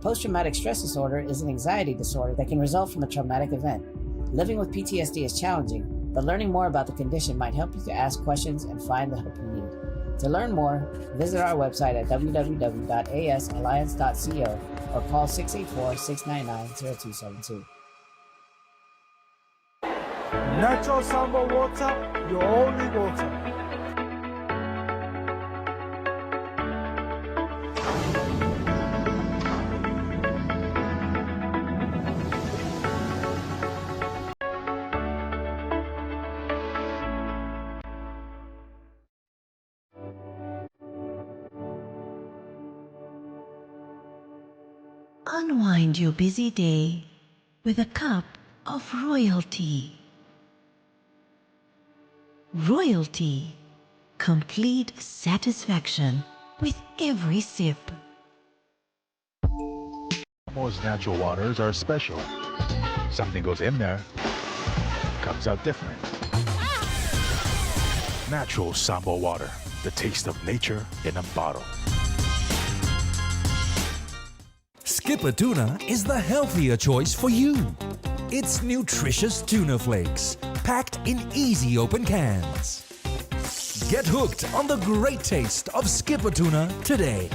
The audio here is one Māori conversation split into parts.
Post-traumatic stress disorder is an anxiety disorder that can result from a traumatic event. Living with PTSD is challenging, but learning more about the condition might help you to ask questions and find the help you need. To learn more, visit our website at www.asalliance.co or call 684-699-0272. Natural Samba water, your only water. Unwind your busy day with a cup of royalty. Royalty, complete satisfaction with every sip. Most natural waters are special. Something goes in there, comes out different. Natural Samba water, the taste of nature in a bottle. Skipper Tuna is the healthier choice for you. It's nutritious tuna flakes, packed in easy open cans. Get hooked on the great taste of Skipper Tuna today.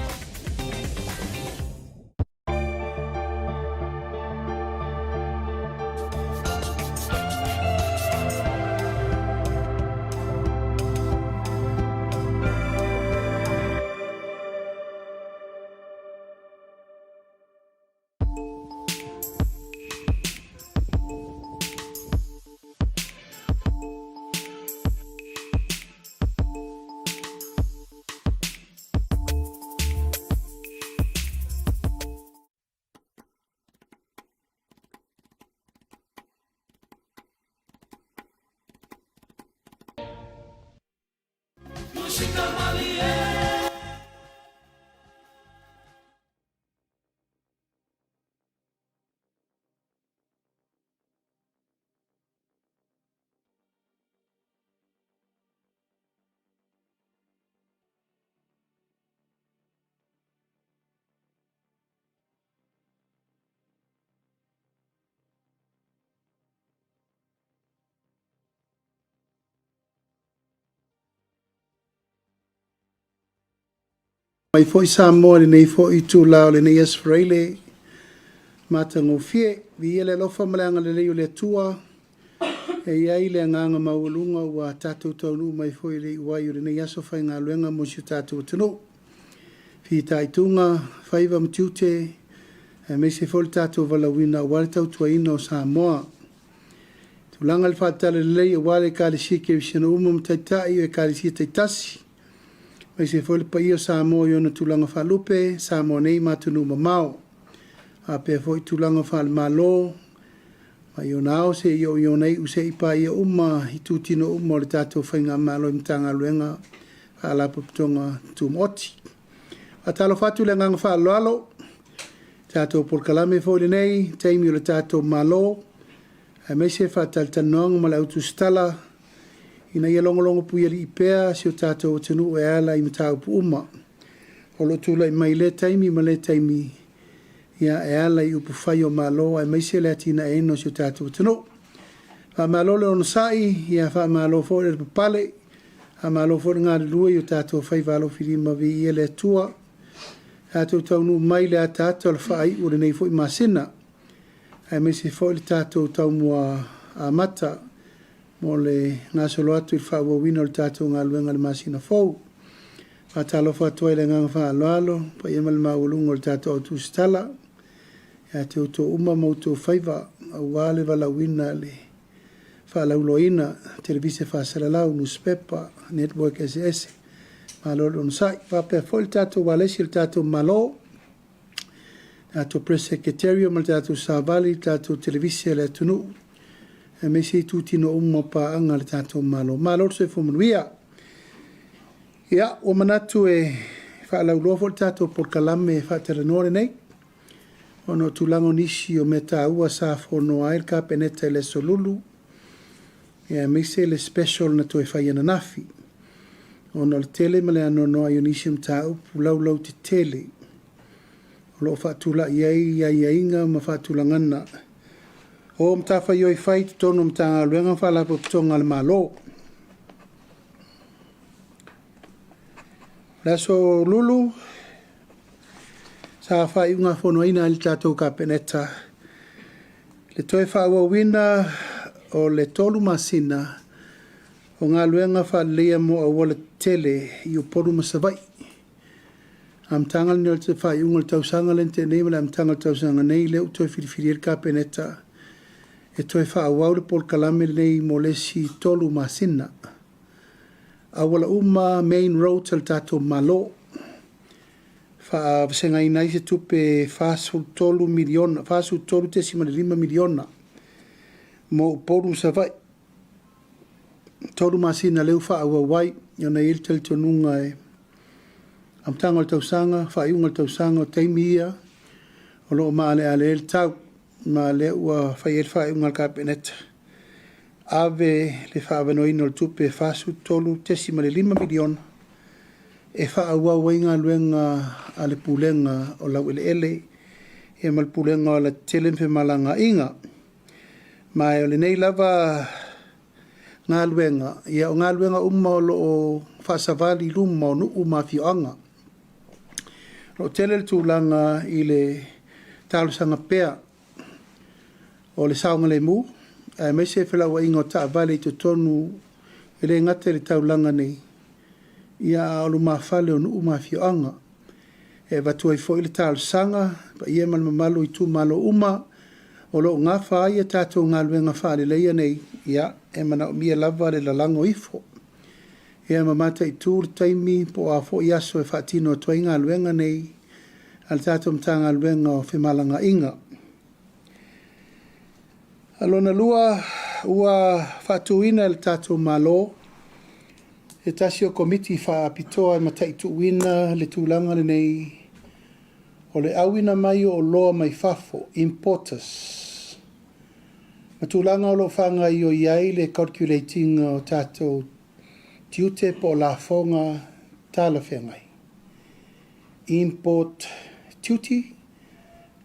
Mai foi Samoa le nei foi tūlao le nei Australia matango fie vi ele lofa malanga le leo le tua e iai le nganga maulunga wa tātou taunu mai foi le wai le nei aso whai ngā luenga mo si tātou tunu fi taitunga whaiva mtiute me se fol tātou walawina wale tau tuaina o Samoa tūlanga le whatala le lei wale ka le sike visana umum taitai e ka le si taitasi mai se foi pa ia Samoa yo na tulanga falupe Samoa nei matunu mamao a pe foi tulanga fal malo mai yo nao se yo nei use ipa ia uma hitutino uma le tato fainga malo mtanga luenga ala putonga tumoti atalo fatu le nganga falalo tato por kalame foi nei taimi le tato malo mai se fatal tanong mala Tusitala ina ia longolongo pui ali Apia si o tātou tenu e ala i matau pu uma. O lo tula i mai le taimi ma le taimi ia e ala i upu whai o malo ai mai se le atina e no si o tātou tenu. Wha malo le ono sai ia wha malo fo le papale a malo fo le ngāri lua i o tātou whai valo whirima vi ia le tua. Tātou taunu mai le a tātou le whai ure nei fo i masina. Ai mai se fo le tātou tau mua a mata mo le ngā solo atu i whauawina o le tātou ngā luenga le masina fau. Wa talo whatua i le nganga whaaloalo, pa ia mali maulunga o le tātou au Tusitala. Ia te uto uma mauto whaiva au wale walawina le whaalauloina, televise Faasalalau, newspaper, network SS. Malolo no sai, wapea fo le tātou walesi le tātou malo. Tātou press secretariat, le tātou savali, tātou televise le tunu. E me se tutino umma pa anga le tātou malo. Malo se fumanuia. Ia, o manatu e whaalauloa fo le tātou por kalame e whateranore nei. Ono tulango nisi o meta ua sa fono air ka peneta le solulu. Ia, me se le special na to e whaiana nafi. Ono le tele ma le anono a ionisium tau pulau lau te tele. lo whaatula ia inga ma whaatulangana. O mtawha ioi whai tono mtanga luenga whalapo tonga le malo. Laso lulu, sa whai unga whono ina ili tātou ka peneta. Le toi whaua wina o le tolu masina o ngā luenga whaalea mo a wala tele I Upolu masavai. Am tangal ni o te whai unga le tausanga lente nei mele am tangal tausanga nei leo toi whiriwhiri ka peneta. E toi whaawau le pol kalame nei mo lesi tolu masina. A wala uma main road tal tato malo. Whasenga inai se tupe fasu tolu miliona, fasu tolu te simane 5 miliona. Mo Upolu savai. Tolu masina leu whaawawai, yona il tal tonunga e. Am tangal tausanga, whaiungal tausanga o teimia. O loo maale ale el tau. Ma le ua whai ungal ka peneta. Ave le whaavanoina o tupe fasu tolu tesima le 5 miliona. E whaawau wainga luenga a le pulenga o Laaulialemalietoa. E mal pulenga o la telempe malanga inga. Ma o le nei lava ngā luenga. Ia o ngā luenga o loo whaasavali luma o nuu Afioga. Lo tele tūlanga I le talusanga pea. O le saunga le mu, me se whelawa ingo ta vale to tonu e le ngate le taulanga nei. Ia alu mawhale o nuu Afioga. E watu ai fo I le talusanga, pa ia malmamalu I tu malo uma, o lo ngā whaia tātou ngā luenga whaale leia nei, ia e mana o mia lava le lalango ifo. Ia mamata I tū le taimi po a fo iaso e whaatino o toi ngā luenga nei, al tātou mta ngā luenga o whimalanga inga. Alona lua ua whaatuina le tātou malo, e tasi o komiti whaapitoa e mataitu wina le tūlanga le nei, o le awina mai o loa mai fafo, importers. Matūlanga o lo whanga I o iai le calculating o tātou tiute po la fonga tala whengai. Import duty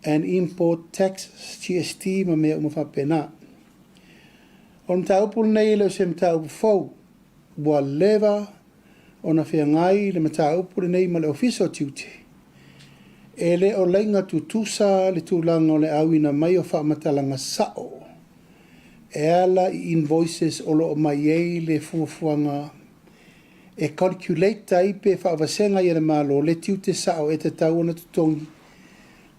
and import taxes, GST, ma mea umawhapena. O mta upulu nei leo se mta upu fau, bua leva o na whengai le mta upulu nei ma le official duty. E le o leinga tutusa le tūlanga o le awina mai o whamatalanga sao. E ala I invoices o lo o mai ei le fuafuanga e calculate taipe whaavasenga I le malo le tiute sao e te tau na tutongi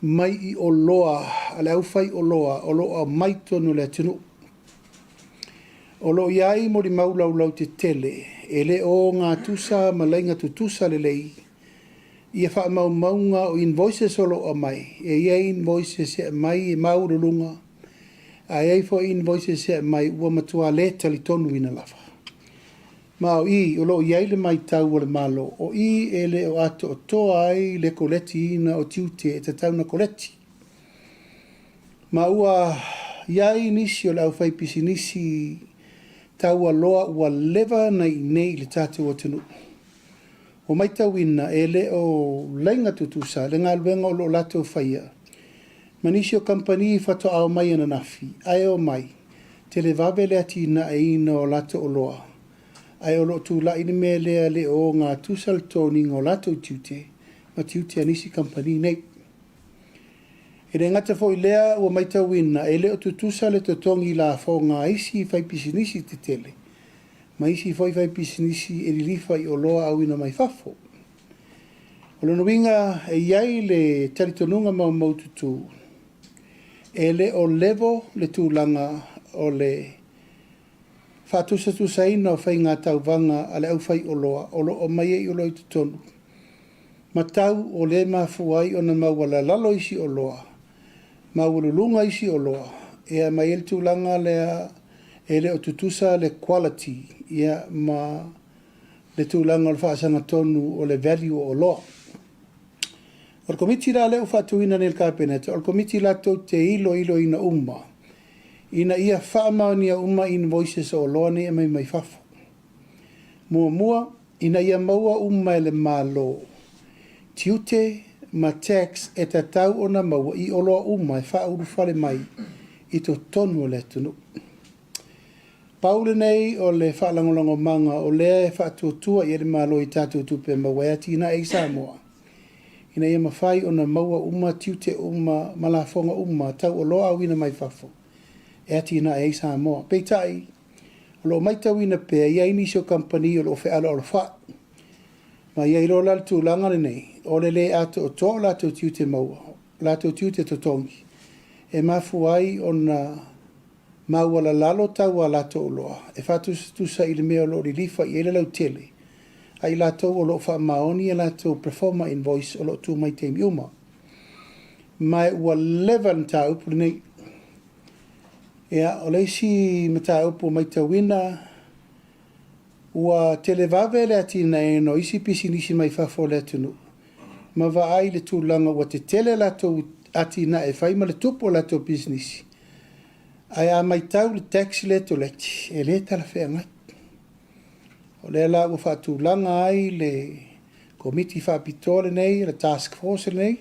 mai I o loa, ale au fai o loa mai tonu le tunu. O lo iai mo di maulau te tele, e le o ngā tusa ma leinga tutusa le lei, ia wha maunga o invoices o lo mai, e ia invoices e mai e maurulunga, a iai fo invoices e mai ua matua le tali tonu ina lava. Ma o I, o lo iai le mai tau o le malo, o I e le o ato o toa ai le koleti ina o tiute e te tau na koleti. Ma ua iai nisi o le au fai pisi nisi tau a loa ua leva nei le tātou o tenu. O mai tau ina e le o leinga tutusa, le ngā luenga o lo lato whaia. Ma nisi o kampani whato au mai ana nafi, ai o mai, te le vawe le atina e ina o lato o loa. Ai o lo tu la ini me lea le o ngā tusal tōni ngō lato tiute, ma tiute anisi kampani nei. E re ngata fo I lea ua mai tau ina, e le o tu tusale to tongi la fo ngā isi fai pisinisi te tele. Ma isi fai pisinisi e ririfa I o loa au ina mai fafo. O lono winga e iai le taritonunga mau maututu. E le o levo le tūlanga o le whātusa ina o whai ngā tauvanga a le au whai o loa, o lo o mai e o loi tutonu. Ma tau o le mafuai o na mauala lalo isi o loa, maualulunga isi o loa, e a mai el tūlanga lea e le o tutusa le quality, ia ma le tūlanga o le whaasanga tonu o le value o loa. O le komiti la leo whātuina nel kāpeneta, o le komiti la tau te ilo ina umma, ina ia whaamaunia uma invoices o loane e mai fafo. Mua, ina ia maua uma ele malo. Tiute ma tax e ta tau ona maua I oloa uma e wha uru whare mai I to tonu o le tunu. Paule nei o le whaalangolongo manga o lea e whaatuatua I le malo I tātou tupe mawea tina e Samoa. Ina ia mawhai o na maua uma tiute uma malafonga uma tau o loa awina mai whafo. E tina e Samoa. Peitai, o lo mai tau ina pēr ia inisio company o lo fe ala o lo wha. Ma ia ilo lal tu langale nei, o le le ato o toa lato tiute maua, lato tiute totongi. E mafu ai o na maua la lalo tau a lato o loa. E whatus tusa I le mea o lo rilifa I ele lau tele. Ai lato o lo wha maoni e lato performer invoice o lo tu mai te miuma. Mai ua levan ta upu nei. Ea o leisi me ta upu mai ta wina. Ua televave le ati na e no isi pisi nisi mai whafo le atunu. Ma wa ai le tūlanga ua te tele lato ati na e whaima le tupo lato business. Ai a mai tau le taxi le to leti. E le tala whea ngat. O le la ua whaatūlanga ai le komiti whaapitore nei, le task force nei.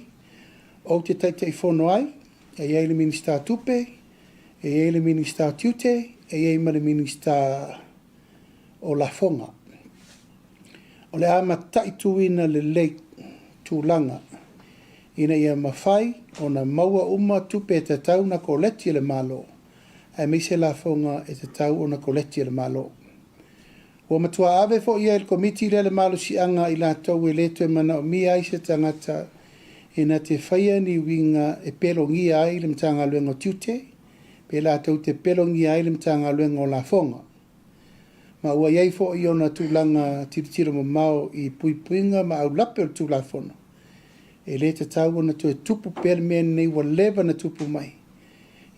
O te taitei whono ai. E iei le minister tupe. E iei le minister tiute. E iei ma le minister o la fonga. O le ama taituina le lei tūlanga. Ina ia mawhai o na maua uma tupe e te tau na koleti le malo. Ai meise la fonga e te tau o na koleti le malo. Ua matua ave fo ia il komiti le malo si anga I la tau e leto e mana o mi ai se tangata ina te whaia ni winga e pelongi ai le mtanga luengo tiute. Pe la tau te pelongi ai le mtanga luengo la fonga. Ma ua iei fo I ona tūlanga tiritira mo mau I puipuinga ma au lape o tūlafono. E le te tau ona tu e tupu pere mea nei wa leva na tupu mai.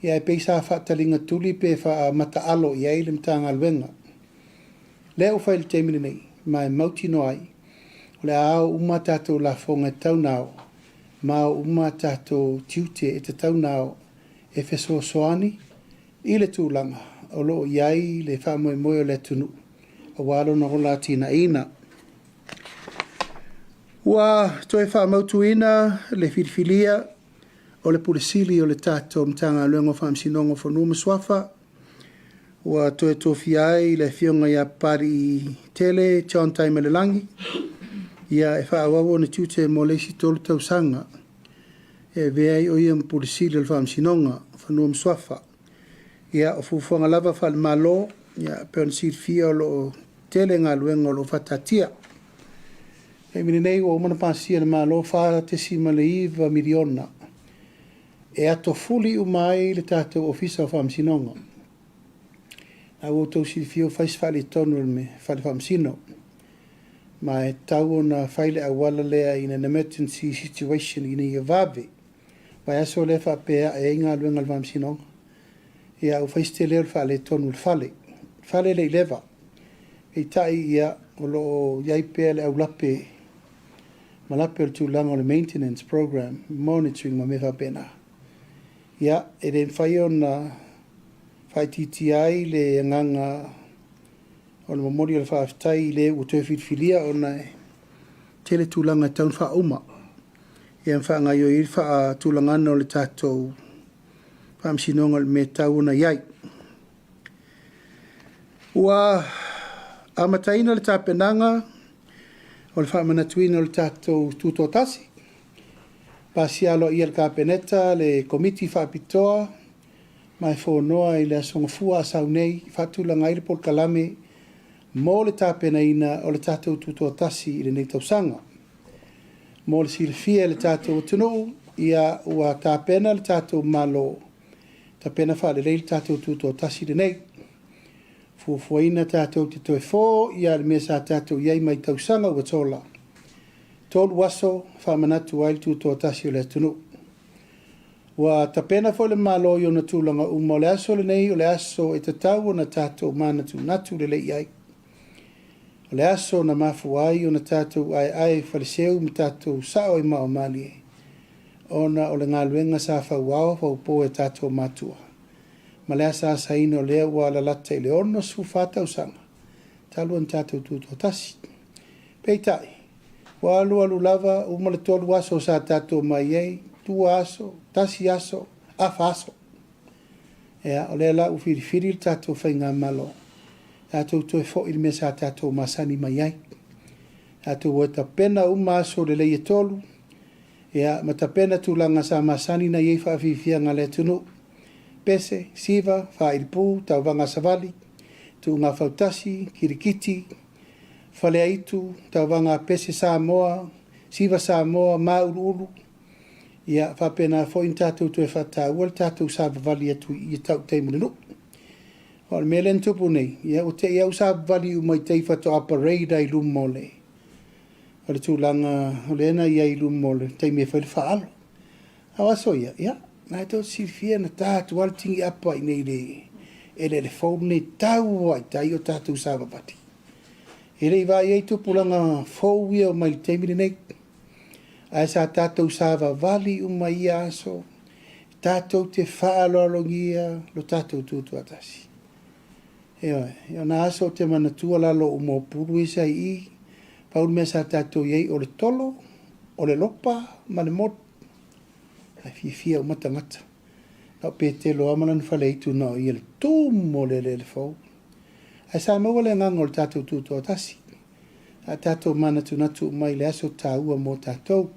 Ia e peisa whaatalinga tuli pe wha mata alo I ai le mtanga alwenga. Le o whaile teimine nei, ma e mauti no ai. O le ao uma tātou la fonga tau nao. Ma o uma tātou tiute e te tau nao e whesoa soani I le tūlanga. O lo iai le whamoe moe o le tunu. O walo na hola tina ina. Ua toe whamautu ina le whiriwhilia o le puresili o le tātou mtanga luengo whamsinongo whanua maswafa. Ua toe tofi ai le whionga ia pari tele, John Taima le langi. Ia e whaawawo na tute mo leisi tolu tau sanga. E veai o ia puresili o le whamsinonga whanua maswafa. Ia o fufuanga lava whale malo, ia peon sir fia o lo tele ngā luenga o lo whatatia. E mine nei o mana pasia na malo wha te sima le iwa miliona. E ato fuli umai le tātou ofisa o whamsinonga. A o tau sir fia o whais whale tonu me whale whamsino. Ma e tau na whaile awala lea in an emergency situation in a vave. Vai aso le whapea e ngā luenga le whamsinonga. Ia o whaiste leo whale tonu whale. Whale le leva. E tai ia o lo iai pēr le au lape. Ma lape o tūlanga o le maintenance program. Monitoring ma me whapena. Ia e den whai o na whai TTI le nganga o le memorial whaafitai le o tue whitwhilia o na tele tūlanga taun wha uma. Ia mwha ngai o i wha tūlangana o le tātou whamsinonga me tauna iai. Ua amataina le tāpenanga o le whamanatuina o le tātou tūtotasi. Pasialo ia le kāpeneta le komiti whaapitoa mai whonoa I le asongafua asau nei whatulanga I le polkalame mo le tāpenaina o le tātou tūtotasi I le nei tausanga. Mo le silfia le tātou tunu ia ua tāpena le tātou malo ta pena whaale leil tātou tūtō tasi de nei. Fuafuaina tātou te toe fō, ia le mea sa tātou iai mai tausanga ua tōla. Tōlu waso, whamanatu ai tūtō tasi o le tunu. Ua ta pena fo le malo i ona tūlanga uma o le aso le nei, o le aso e te tau o na tātou manatu natu le lei ai. O le aso na mafu ai o na tātou ai whaleseu mi tātou sao I mao mali. Ona o le ngaluenga sa whauao whaupo e tātou matua. Ma lea sa saino lea ua la lata I le ono su whātau sanga. Taluan tātou tūtō tasi. Peitai, Wa alu lava uma le tolu aso sa tatou mai ai, tu aso, tasi aso, afa aso. Ea, o le la u whirifiri le tatou whainga malo. Tatou toi fo il me sa tatou masani mai ai. Tatou o ta pena uma aso le leie tolu. Ea, ma ta pena tūlanga sa masani na iei whaafifia ngā le tunu. Pese, siva, whairipu, tau wanga savali, tu ngā whautasi, kirikiti, whale aitu, tau wanga pese Samoa, siva Samoa, maururu. Ia whapena fo in tātou tue whata ua le tātou sāpavali atu i tau teimurinu. O le melen tupu nei, ia o te iau sāpavali umai tei whato a parade ai lumole. O le tūlanga o le ena i ai lumole, teimia whaile whaalo. Awaso ia, ia, nai tau sirfia na tātou altingi apa i nei le, ele le fau nei tau ai tai o tātou sāpavali. Ele i vai ei tupulanga fau ia o mai le teimini nei, ai sa tātou sāva vali uma ia aso, tātou te whaalolongia, lo tātou tūtu atasi. Eo na aso te manatua lalo umo Upolu isa i, paul mea sa tātou iei o le tolo, o le lopa, ma le mot, ai fia o matangata. Nau pete lo amalan whale itu na i le tūmo le fau. Ai sa maua le ngango le tātou tūtu atasi. A tātou mana tunatu mai le aso tā ua mō tātou.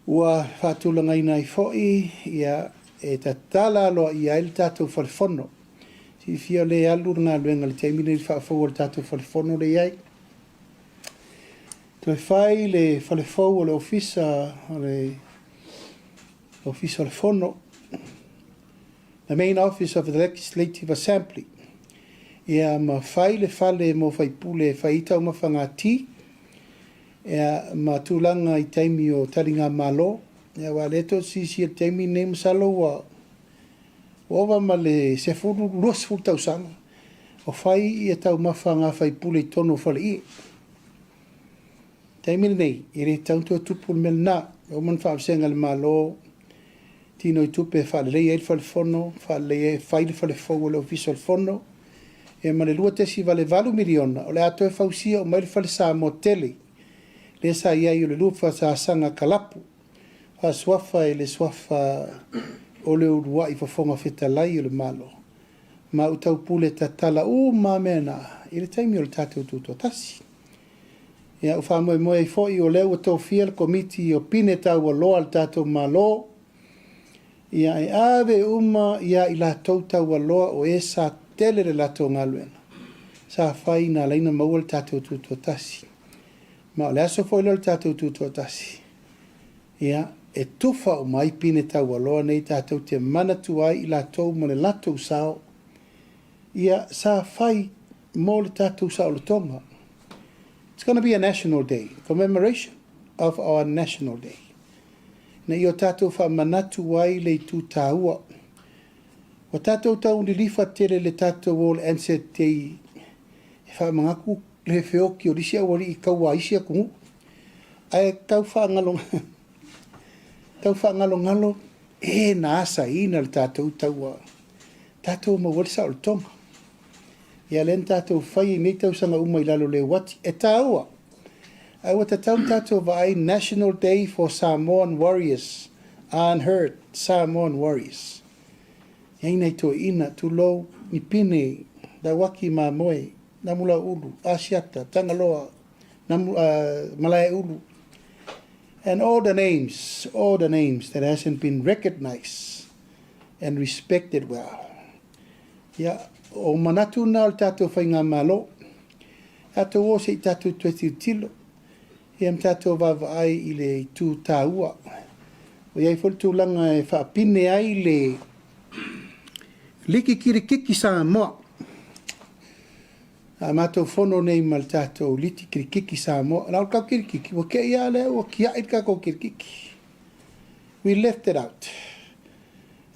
Ua whātulanga ina i foi, ia e tatala loa i aile tātou whalefono. Si fia le alu ngā luenga le teimine i whaafau le tātou whalefono le iai. Toi whai le whalefau o le ofisa, o le ofisa whalefono. The main office of the Legislative Assembly. Ia ma whai le whale mo whaipule whaitau ma whangati. Ia ma tūlanga i teimi o taringa malo. Ia wa leto sisi e teimi ne masalo wa ova ma le sefuru luas furu tau sanga. O whai i e tau mawhanga whaipule i tono whale i. Teimi nei, i re tauntua tupu le melna. O man whaafsenga le malo. Tino i tupe whale rei eil whale fono. Whale whaile whale fau le ofisa le fono. E ma le lua tesi vale valu miliona, o le ato e fausia o mai le fale sa mo tele. Le sa iai o le lupa sa sanga kalapu. Fa swafa e le swafa o le urua i fafonga fetalai o le malo. Ma utau pule tatala o ma mena, i le taimi o le tātou tūtua tasi. Ia ufa moe moe i foi o leo tau fia le komiti o pine tau o loa le tātou malo. Ia e ave uma ia i la tau tau o loa o e sa tele le lato ngaluena. Sa whai na leina maua le tātou tūtua tasi. Ma o le aso foi le tātou tūtua tasi. Ia, e tufa o mai pine tau aloa nei tātou te manatu ai i latou ma le latou sao. Ia, sa whai mo le tātou sao le tonga. It's going to be a national day, commemoration of our national day. Na i o tātou wha manatu ai le tū tāua. O tātou tau ni lifa tere le tātou o le anse te e wha mangaku le whioki o risi awari i kaua isi a kungu. Ai kau wha ngalo e na asa ina le tātou taua. Tātou mawari sa o le tonga. Ia len tātou whai nei tau sanga umai lalo le wati. E tāua. Ai wata tau tātou vai National Day for Samoan Warriors. Unheard Samoan Warriors. Ia nei to ina tu lo ni pine da waki ma moe na mula ulu asiata tangaloa na malaya ulu and all the names that hasn't been recognized and respected well. Ia o manatu na o tātou whainga malo tātou o se i tātou tuetiu tilo ia tātou vava ai i le tū tāua o iai fol tūlanga e whaapine ai le liki kirikiki Samoa. A mātou whono nei mal tātou liti kirikiki Samoa. Nau kau kirikiki. Wa kia ia leo, wa kia i kako kirikiki. We left it out.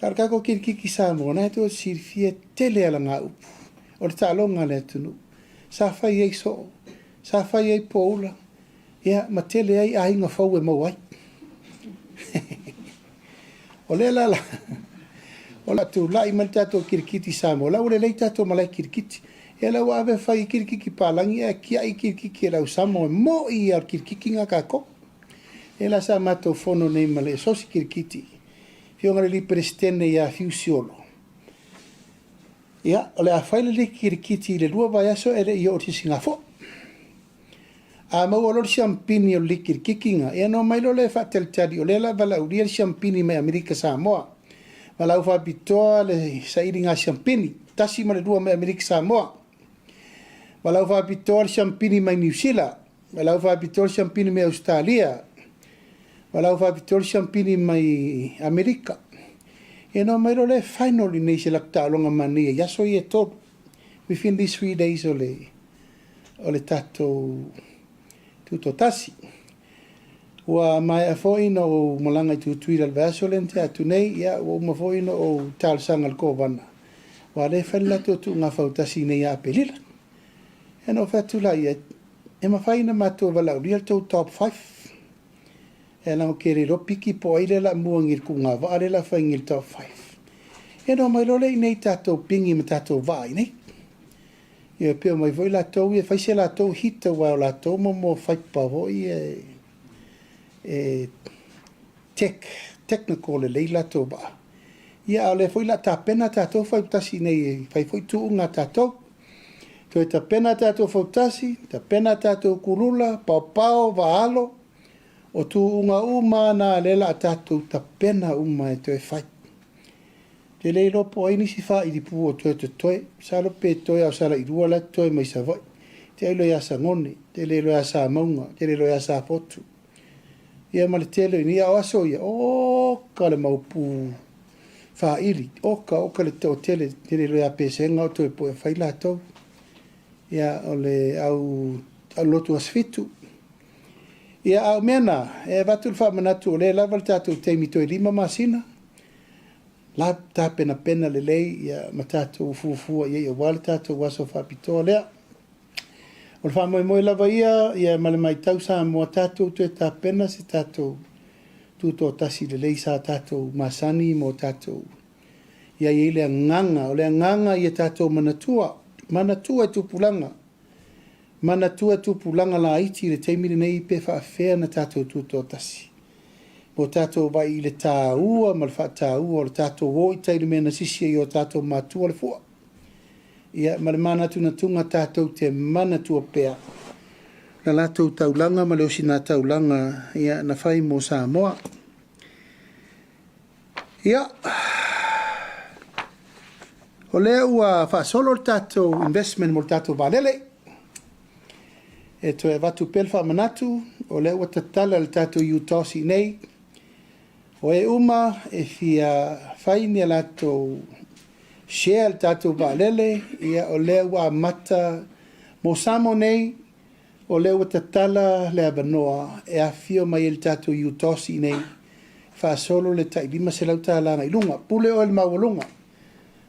Kar kako kirikiki Samoa. Nai tō sirfia tele ala ngā upu. O le tālonga le tunu. Sa whai ei so. Sa whai ei poula. Ia, ma tele ei ahinga whau e mau ai. O le la. O la tu lai man tato kirikiti Samoa. La ule lei tato malai kirikiti. E lau ave whai kirikiki pālangi e kia i kirikiki e lau Samoa mo i ar kirikiki ngā kako. E la sa mātou whono nei male sosi kirikiti. Whiongare li presidente ia fiusiolo. Ia, o le a whaile li kirikiti le lua vai aso e le i o ti Singafo. A mau olor siampini o li kirikiki nga. E no mailo le whatel tari o le la vala uri siampini mai Amerika Samoa. Vala ufa bitoa le sairi ngā siampini. Tasi ma le lua mai Amerika Samoa. Vala ufa bitoa le siampini mai New Zealand. Vala ufa bitoa le siampini mai Australia. Walau fa vitor champini mai Amerika. E no mai le final nei se lakta longa mania. Ya so ye tot. Within these 3 days ole tato tuto tasi. Wa mai a foi no malanga tu tuira versolente atu nei ya o ma foi no o tal sangal ko vana. Wa le fella to tu nga fa tasi nei a pelila. E no fa tu la ye. E ma fai na mato vala real to top 5. E la kere ro piki po ile la muangir ku nga va la fa ngil top 5. E no mai lole nei tato pingi me tato vai nei. Ye pe mai voi la to e fa se la to hita wa la to mo fa pa voi technical le la to ba. Ia ole foi la ta pena tato fa tasi nei fa foi tu nga tato. To ta pena tato fa tasi, ta pena tato kulula, pao va alo. O tu unga uma na lela tatu ta pena uma e te fai. Te leilo po aini si fa i di pu o toe te toe, salo pe toe au sala i rua la toe mai sa vai. Te leilo ia sa ngone, te leilo ia sa maunga, te leilo ia sa potu. Ia male tele ni a aso ia, o ka le mau pu fa iri, o ka le teo tele, te leilo ia pese ngau toe po e fai la tau. Ia ole au lotu asfitu. Ia au mena, e vatul wha manatu o le laval tātou teimi toi 5 masina. La tā pena le lei, ia matatou fuafua ia wale tātou waso whapitoa lea. O le wha moe lava ia male mai tau sa mua tātou tue tā pena se tātou tūtō tasi le lei sa tātou masani mo tātou. Ia le nganga, o le nganga ia tātou manatua e tupulanga. Mana tua tupulanga la iti le teimiri nei pe whaafea na tātou tūtō tasi. Mo tātou vai i le tāua, ma le wha tāua, o le tātou woi teiri mea na sisia i o tātou mātua le fua. Ia, ma le mana tu na tunga tātou te mana tua pea. Na lātou taulanga, ma le osi nā taulanga, ia, na whai mo Samoa. Ia, o lea ua whaasolo le tātou investment mo le tātou valele. E to e watu pelfa manatu, o le ua tatala le tātou iutosi nei. O e uma e fia whaini a lātou share le tātou waalele, ia o le ua mata mo samo nei, o le ua tatala le abanoa e afio mai le tātou iutosi nei. Wha solo le tai 5 se lau tālanga ilunga, pule o le mawalunga.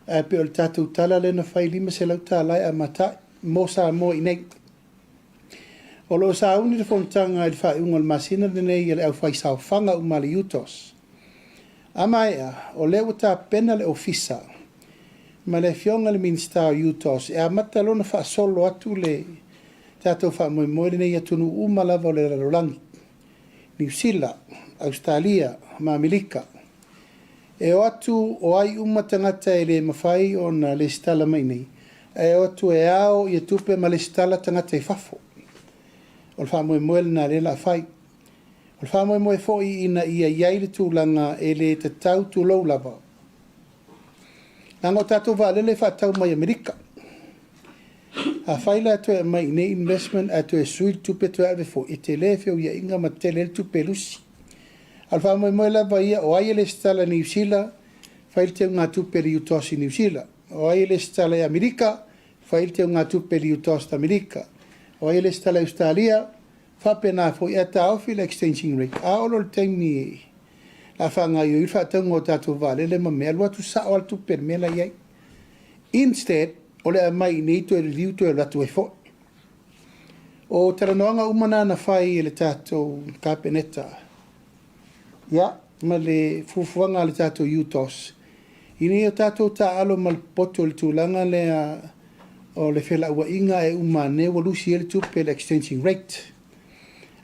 Pe o le tātou tala le na whai 5 se lau tālai a mata mo Samoa i nei. O lo sa uni le fontanga il fa unga le masina de nei le au fai sa fanga uma le utos. Amaia o le uta pena le ofisa. Ma le fionga le minsta utos e amata lona fa solo atu le tato fa mo le nei atunu uma lava le rolangi. New Zealand, Australia, Mamilika. E o atu o ai uma tangata e le mawhai o na le stala mai nei. E o atu e ao i tupe ma le stala tangata e fafo. O le wha moe na le la whai. O le wha moe fōi ina ia iai le tūlanga e le te tau tū lau lava. Nanga o tātou wā lele wha tau mai Amerika. A whaila atu e mai ne investment atu e sui tupe tu ave fo e te le feo ia inga ma te le tupe lusi. Al wha moe lava ia o ai le stala New Zealand, whail te ngā tupe li utosi New Zealand. O ai le stala e Amerika, whail te ngā tupe li utosi Amerika. O ele stala Australia, whapena fo i ata awhi le extension rate. A olo le teimi la whanga i uiwha taungo tātou vale le mamea lua tu sa o altu per mela iai. Instead, o le mai nei tu e riu tu e ratu e fo. O taranoanga umana na whai e le tātou kapeneta. Ia, ma le fufuanga le tātou utos. Ini o tātou ta alo mal poto le tūlanga le o le Feiloaiga e umane ua lusi ele tupe le extension rate.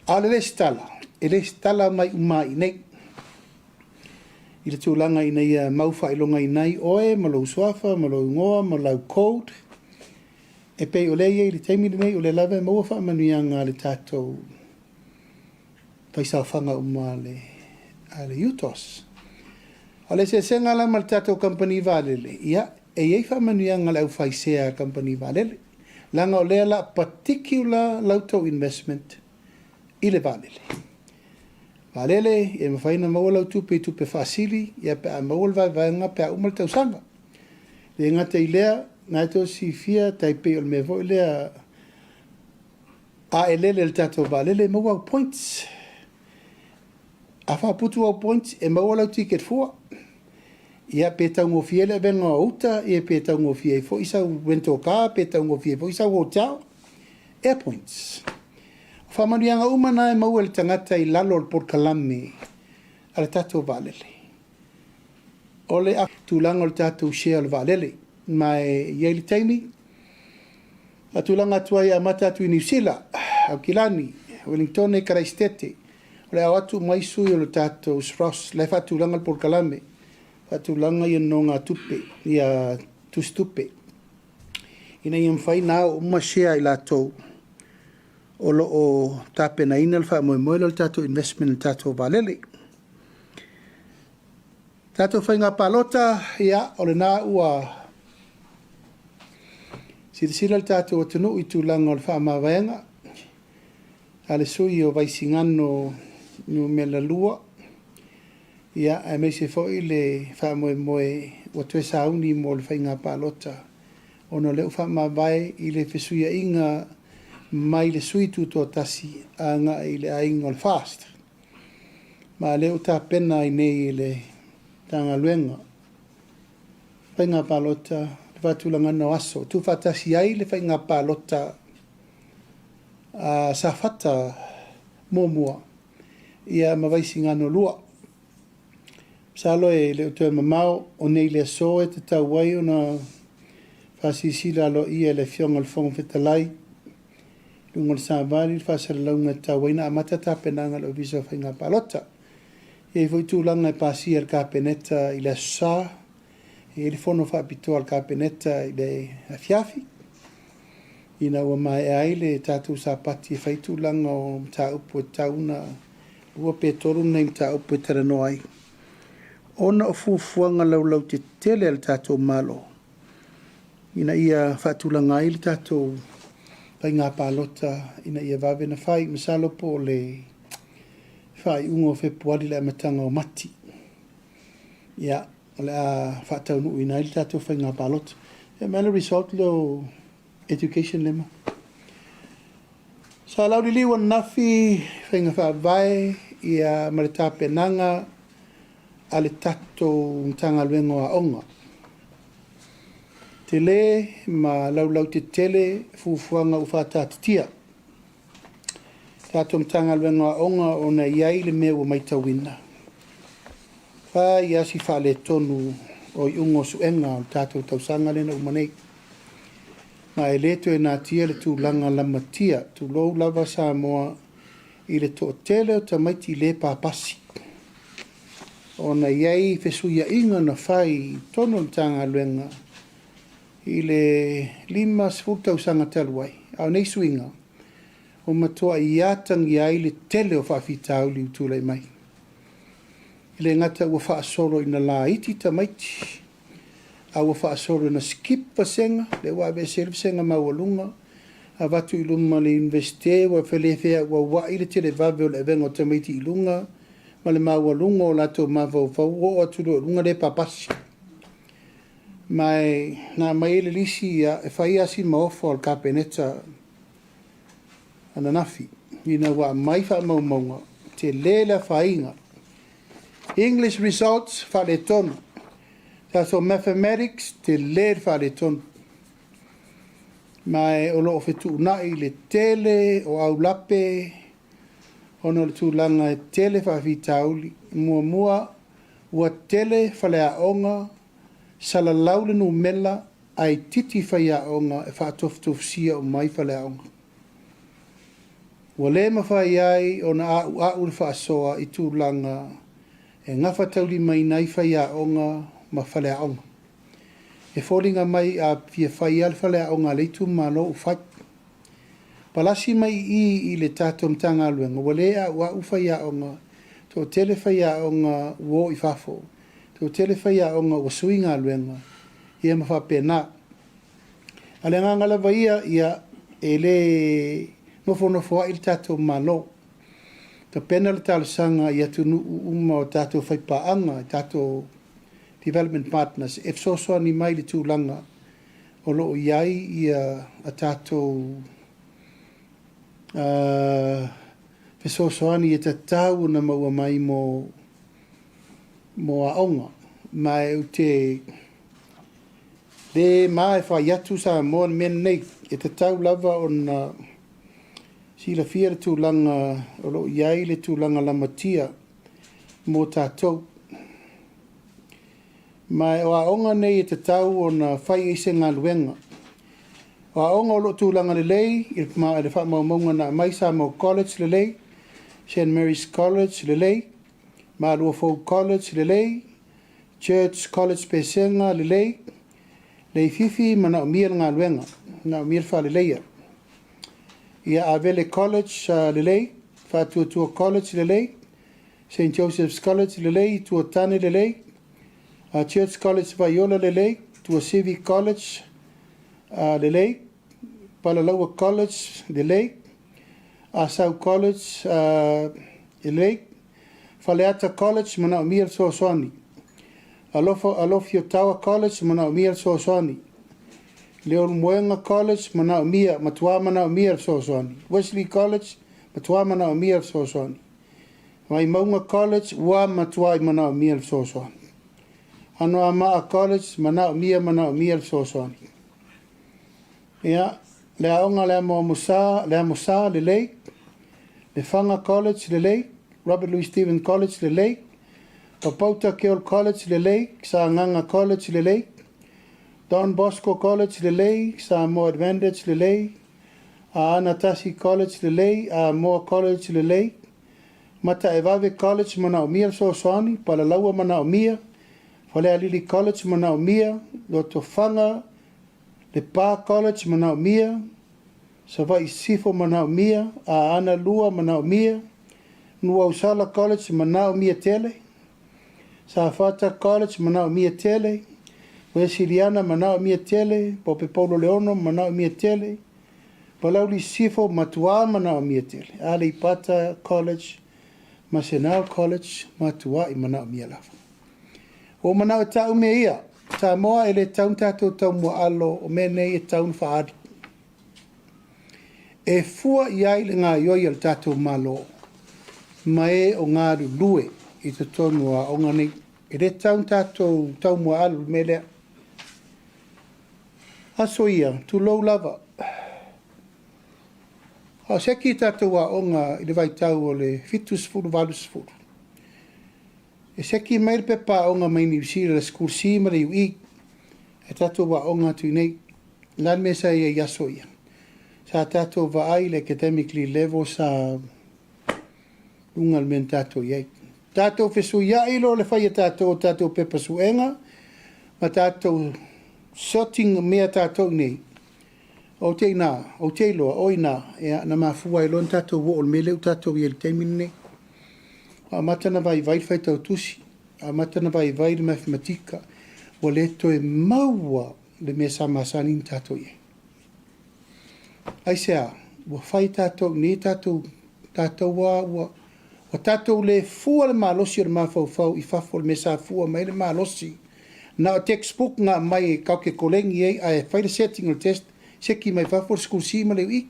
A le stala, ele stala mai umai nei. I le tūlanga i nei mauwha ilonga i nei oe, ma lau suafa, ma lau ngoa, ma lau code. E pei o leia i le teimiri nei o le lawe maua wha manuianga le tātou paisawhanga uma le UTOS. O le se senga la mal tātou company valele. Ia, e iei wha manuianga le au whaisea company valele. Langa o lea la particular lauto investment i le valele. Valele, e mawhaina maua lau tupe whaasili, ia pe a maua le vaenga pe a umal tausanga. Le ngata i lea, nai tō si fia taipe o le mea voi lea a elele le tātou valele maua au points. A whaputu au points e maua lau ticket fua. Ia pe taungo fie le venga o uta, ia pe taungo fie fo isa wento ka, pe taungo fie fo isa hotel, air points. Whamanianga umana e maua le tangata i lalo le Port Kalame a le tātou valele. O le tūlanga le tātou share le valele. Mai iei le taimi, a tūlanga tuai a matatu i New Zealand, au Kilani, Wellington e Karaistete, o le awatu mai sui o le tātou Sross, le whatūlanga le Port Kalame, whatūlanga i no ngā tupe, i a tustupe. Ina i mwhai nao umashea i lātou, o lo o tāpena ina le wha moe le tātou investment le tātou valele. Tātou whai ngā palota, ia, o le nā ua sila le tātou atunu i tūlanga o le wha mawaenga, a le sui o vaisingano nu me la lua, ia, e mei se foi le wha moe o tue sauni mo le whai ngā palota, o no leo wha mawae i le whesuia inga mai le sui tuto tasi a ngā i le ainga o le fast. Ma leo tā pena i nei i le tanga luenga. Whai ngā palota, le whatulanga no aso. Tu whatasi ai le whai ngā palota sa whata mōmua. Ia mawaisi ngā no lua. Salo e leo tue mamau o nei le so e te tau wai o na whasisila lo ia le fionga le fonga whetalai. Lungo le Samoa, Faasalalau ngā tāwaina a matata penanga lo visa whai ngā palota. E voi tūlanga e pāsi al kāpeneta i le sā, e le whono whapitoa al kāpeneta i le afiafi. Ina ua mai e aile tātou sā pati e whai tūlanga o tā upo e tauna, ua pe toru nei tā upo e taranoai. Ona o fufuanga lau te tele al tātou malo. Ina ia whatūlanga i le tātou pai ngā pālota ina ia wawe na whai masalo po le whai ungo whepuari le amatanga o mati. Ia, le a whatau nui ina ili tātou whai ngā pālota. Ia mele result leo education lema. Sa lau li liwa nafi whai ngā whawai ia marita penanga a le tātou mtanga luengo a onga. Te le, ma lau te tele, fufuanga uwhātātitia. Tātou mtanga luenga onga o na iai le mea ua maitawina. Wha i asi whale tonu o i ungo suenga o tātou tausanga lena umanei. Ma e leto e nā tia le tūlanga lamatia, tūlou lava Samoa i le tō tele o tamaiti le pāpasi. O na iai whesuia inga na whai tonu mtanga luenga i le 5 tausanga taluai, au nei suinga, o matua i atangi ai le tele o whawhitau li utulei mai. I le ngata ua whaasoro ina la iti tamaiti, a ua whaasoro ina skip vasenga, le ua abe selfsenga maualunga, a watu i luma le investe, ua whelewhea ua wa i le tele vave o le evenga o tamaiti i lunga, ma le maualunga o lato mavau fau o atu lo lunga le papasi. Mai na mai le lisi e fai asi maofo al kapeneta ananafi. Ina wa mai fa maunga te lela fainga. English results fa le tonu. Taso mathematics te le fa le tonu. Mai o lo fetu nai le tele o au lape ono le tūlanga e tele fa vitauli. Mua ua tele fa le aonga Saalalau le numela ai titi whaiaonga e whaatoftofusia o mai whaleaonga. Wa le mawhai ai o na au le whaasoa I tūlanga e ngawhatauri mai nei whaiaonga ma whaleaonga. E whoringa mai a pia whai al whaleaonga leitu malo u whai. Palasi mai I le tātou mtanga luenga. Wa le au whaiaonga tō tele whaiaonga uo I whafo. Tō tele whaiaonga o suinga luenga. Ia mawhapena. A le ngangala vaia ia e le nofo ai le tātou malo. Ka pena le talasanga ia tunu uma o tātou whaipaanga, tātou development partners. E fsosoa ni mai le tūlanga o loo iai ia a tātou fsosoa ni e tatau na maua mai mo aonga. Mai u te le mai whai atu sa mo men nei e tatau lava o na sila fia le tūlanga o lo iai le tūlanga lamatia mo tātou. Mai o aonga nei e tatau o na whai eise ngā luenga. O aonga o lo tūlanga le lei, I le wha maunga na mai Samoa College le lei, St. Mary's College le lei, Maluafou College le lei, Church College Pesenga le lei, le fifi mana o mia ngā luenga, na o mia wha le leia. Ia Avele College le lei, Whatuatua College le lei, St. Joseph's College le lei, Tuatane le lei, Church College Vaiola le lei, Tua Civic College le lei, Polataivao College le lei, Sau College le lei, Faleata College mana o mia soasoni, Alofio Tower College mana o mia soasoni, Leo Moenga College mana o mia matua mana o mia soasoni, Wesley College matua mana o mia soasoni, Mai Maunga College wa matua mana o mia soasoni, Ano Amaa College mana o mia soasoni. Ia le aonga le musa le lei, le Fanga College le lei, Robert Louis Stephen College le lei, Papauta Keol College le lei, Saanganga College le lei, Don Bosco College le lei, Samoa Advantage le lei, Anatasi College le lei, Moa College le lei, Mata Evave College mana o mia soasoni, Palalaua mana o mia, Falealili College mana o mia, Loto Fanga, Le Pa College mana o mia, Savai Sifo mana o mia, Ana Lua mana o mia, Nua Usala College mana o mia tele, Safata College mana o mia tele, Wesiliana mana o mia tele, Pope Paulo Leono mana o mia tele, Palauli Sifo matua mana o mia tele, Ale Pata College, Masenau College matua I mana o mia lava. O mana o tau me ia, Samoa ele taun tātou tau mua alo o menei e taun whaari. E fua iai le ngā ioi al tātou malo, mai o ngā lue I te tonu a onga nei. E re taun tātou tau mua alo me lea. Aso ia, tu lou lava. A seki tātou a onga I le vai tau o le fitus furu valus furu. E seki mai le pepa onga mai ni visira la skul si ma le ui. E tatou wa onga tu nei. Lan me sa ia yaso ia. Sa tatou wa ai le academically level sa ungal men tatou iai. Tatou fesu ia ilo le whai tatou pepa suenga. Ma tatou sorting mea tatou nei. O te ina, o te loa, o ina. Ea na mafua ilo tatou wo o mele u tatou ia le teimini nei. A matana vai whai tau tusi, a matana vai le mathematika, wa le toe maua le mea samasani tātou ie. Ai sea, wa whai tātou ni tātou wa tātou le fua le malosi o le mawhau I whafo le mea sa fua mai le malosi. Na o textbook ngā mai kauke kolengi ei, a whai le setting o test, seki mai whafo le skul si ma le ui.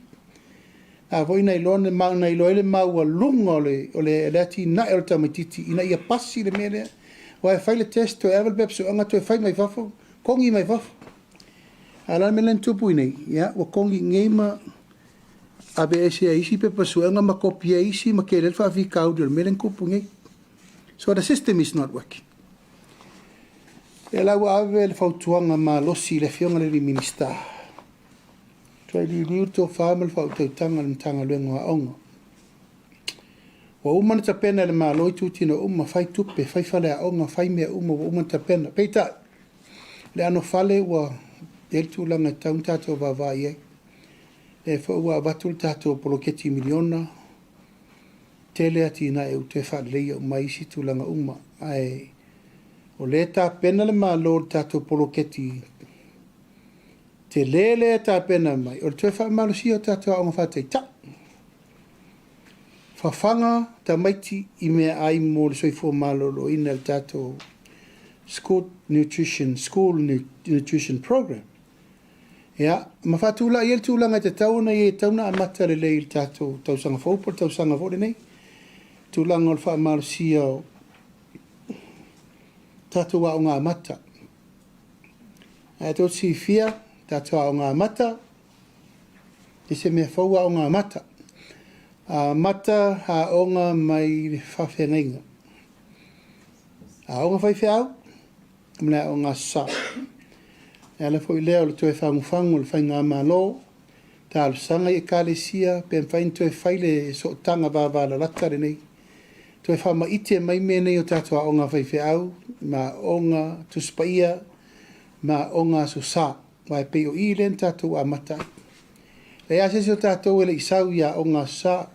A voi nei lone mau nei loele mau lunga o le lati na el tamatiti ina ia passi le mele wa fai le test to evel bep so anga to fai mai fafo kongi mai fafo ala melen tupu nei ya wa kongi ngema ABS isi pe pasu anga ma kopia isi ma kele fa fi kaudo melen kupu ngai so the system is not working E lau ave le fautuanga ma losi le fionga le minista. Trai liu tō whāmal fautautanga le mtanga luenga aonga. Wa umana tapena le māloi tūtina whai tupe, whai whale aonga, whai mea wa umana tapena. Peita, le ano whale wa el tūlanga taun tātou wawai e. E whaua watu le tātou poloketi miliona. Tele ati na e ute whale leia o maisi tūlanga Ai, o le tapena le māloi tātou poloketi te lele tapena mai. O le tue wha malusi o tātou aonga whatei ta. Whawhanga ta maiti I mea ai mo le soifua malolo ina le tātou school nutrition program. Ia, ma whatula I el tūlanga te tauna I e tauna a mata le lei le tātou tausanga whaupor, tausanga vore nei. Tūlanga o le wha malusi o tātou aonga a mata. Ai tō si fia, tātou aonga a mata. E se mea whaua aonga a mata. Mata ha onga mai whawhengainga. A onga whaiwheau, mlea onga sa. E ala fo I leo le toe whanguwhangu le whainga malo, ta alusanga I kālesia, pe mwhain toe whaile so tanga wāwāla latare nei. Toe whama ite mai mene o tātua onga whaiwheau, ma onga tuspaia, ma onga so sa. Wai pe o I len tātua a mata. Le asesi o tātou ele isau ia onga sa,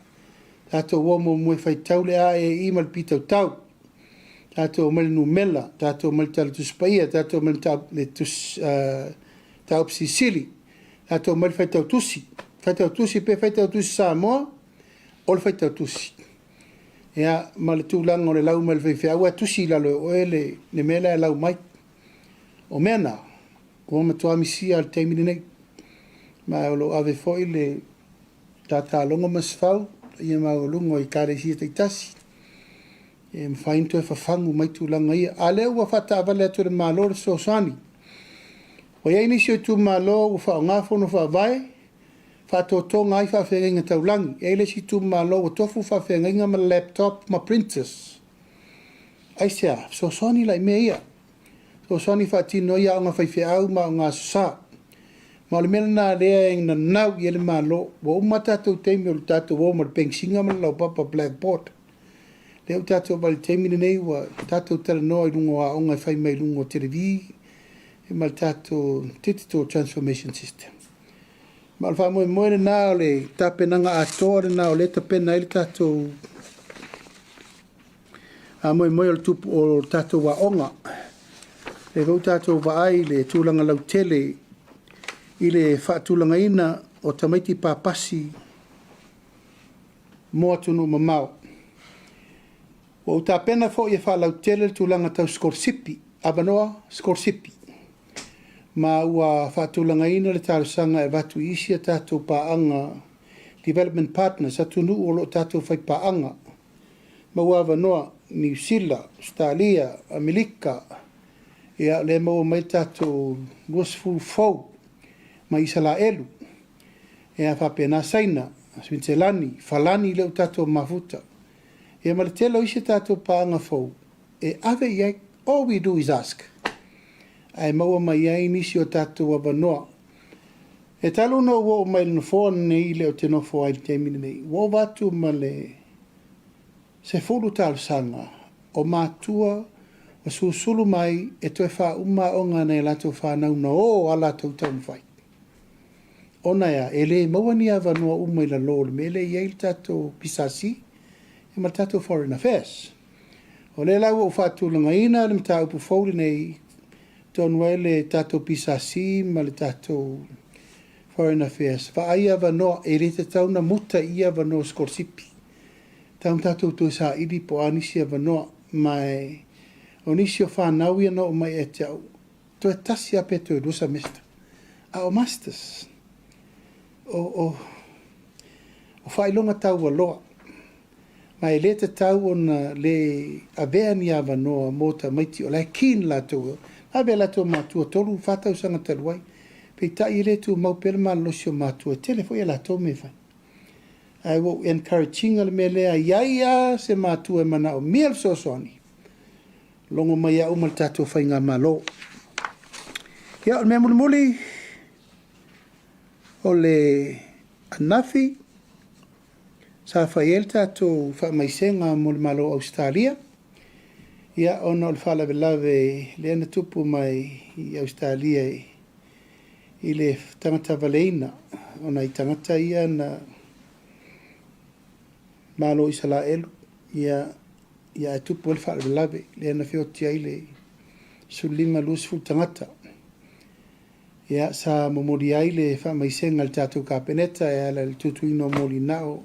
tātou womo mwe whai taule a e imal pitau tau. Tātou mele numela, tātou mele tala tuspaia, tātou mele tau psisili, tātou mele whai tau tusi. Whai tau tusi pe whai tau tusi Samoa, o le whai tau tusi. Ea, ma le tūlanga o le lau mele whai whai tusi lalo o ele ne mele e lau mai. O mea nā, o matua misia al teimini nei. Ma o lo ave foi le tata longa masfau, ia maulungo I kāresia teitasi. E mwhainto e whawhangu mai tūlanga ia. A leo ua whata awale atu le mālo le sosani. O ia inisi o tū mālo ua whaongafono whawai, whatotonga ai whawhenga taulangi. E le si tū mālo ua tofu whawhenga ma laptop ma printers. Aisea, sosani lai mea ia. Sosani whatino ia o ngā whaiwheau ma o ngā sa. Ma le mena nā rea e ngā nau I ele mālo, wa uma tātou teimi o le tātou o ma le pengsinga ma le lau papa blackboard. Leo tātou ma le teimi nei wa tātou tala noa I lungo a onga whai mai lungo televi, e ma le tātou digital transformation system. Ma le whamoe moe nā o le tāpenanga atoa nā o le tapena I le tātou a moe moe o le tupu o le tātou wa onga. Le vau tātou wa ai le tūlanga lau tele I le whaatulanga ina o tamaiti pāpasi mo atunu mamau. O ta pena fo I whaalau tele tūlanga tau skorsipi, abanoa skorsipi. Ma ua whaatulanga ina le tālusanga e watu isia tātou pāanga development partners atunu o lo tātou whai pāanga. Ma ua avanoa New Zealand, Australia, Amerika, ia le mau mai tātou wasful fau. Ma isala elu, e a whapena saina, Schmidt falani leo tātou mafuta. E ma le telo isi tātou pāanga fau, e ave iai, all we do is ask. Ai maua mai ai nisi o tātou wabanoa. E talo no wo mai no fo nei leo te no fo ai te mini nei. Wo watu ma le se fulu tālu sanga, o mātua, o susulu mai, e toi wha uma onga nei lato whanau na o ala tau tau mwhai. Ona ya, ele mawani awa noa umai la lolo, me ele iei tato pisasi, e ma tato foreign affairs. O le lau o whatulanga ina, le mta upu fōri nei, tonu ele tato pisasi, ma le tato foreign affairs. Wa ai awa noa, e re te tauna muta I awa noa skorsipi. Taun tato tu sa idi po anisi awa noa, mai, o nisi o whanau ia no o mai e te au. To e tasi ape to e rusa mesta. A o masters. O whailonga tau aloa. Mai le te tau o na le avea ni awa noa mota maiti o lai kin la tau. Abe la tau mātua tolu whatau sanga taluai. Pei tai le tu mau pere ma losi o mātua telefo ia la tau me whai. Ai wo encouraging le me lea iaia se mātua e mana o miel sosoni. longo mai au mal tatou whainga malo. Ia, o mea muli o le anafi, sa whaiel tatou whamaisenga muli malo Australia. Ia, ona o le whalawelawe le ana tupu mai i Australia i le tangata valeina, ona i tangata ia na malo Israelu, ia e tupu o le whalawelawe le ana whiotia i le sulima lusifu tangata. Ia sa momori ai le whamaisenga le tātou kāpeneta e ala le tutuino moli nao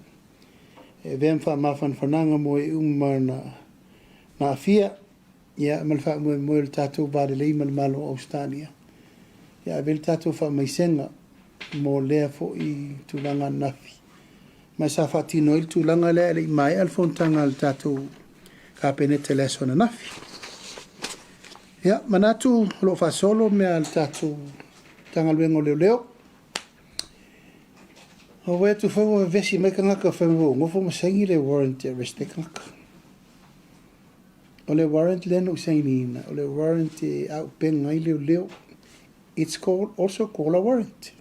e veam whamawhanwhananga mo e umana na Afia. Ia mal whamue le tātou vare leima le malo Australia. Ia vel tātou whamaisenga mo lea fo i tūlanga nafi. Mai sa whatino il tūlanga lea le mai alfontanga le tātou kāpeneta le sona nafi. Ia manatu lo whasolo mea le tātou tanga luengo leo. O wea tu whaua vesi mai ka ngaka whaua ngofo masangi le warrant e arrest ka ngaka. O le warrant leno usainina, o le warrant e au penga i leo. It's also called a warrant.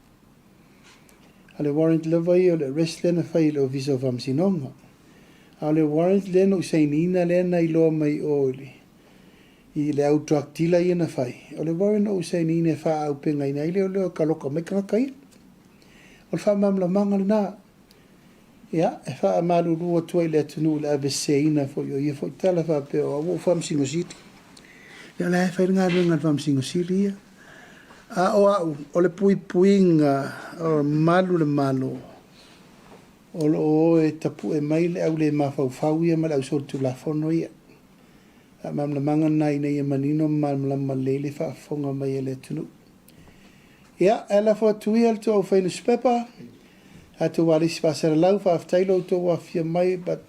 A le warrant lewai o le arrest lena whai o visa of amsinonga. A le warrant leno usainina lena i loa mai o i le au drug dealer i na whai. O le warrant o usainina e wha au penga ina i leo kaloka mai ka ngaka ia. O le wha mamla manga le nā. Ia, e wha amalu rua tua i le atunu le abese ina fo yo ia fo i tala wha peo a wo whamsingo siti. Ia le whai ngā runga whamsingo siti ia. A o au, o le pui puinga o malu le malo. O lo e tapu e mai le au le mawhau whau ia ma le au sortu la fono ia. A mamla manga nai na ia manino mamla malele wha fonga mai e le atunu. Ia, e la fo tui al tu au whainu spepa. Atu walis Faasalalau whaaftailo tō wafia mai, but...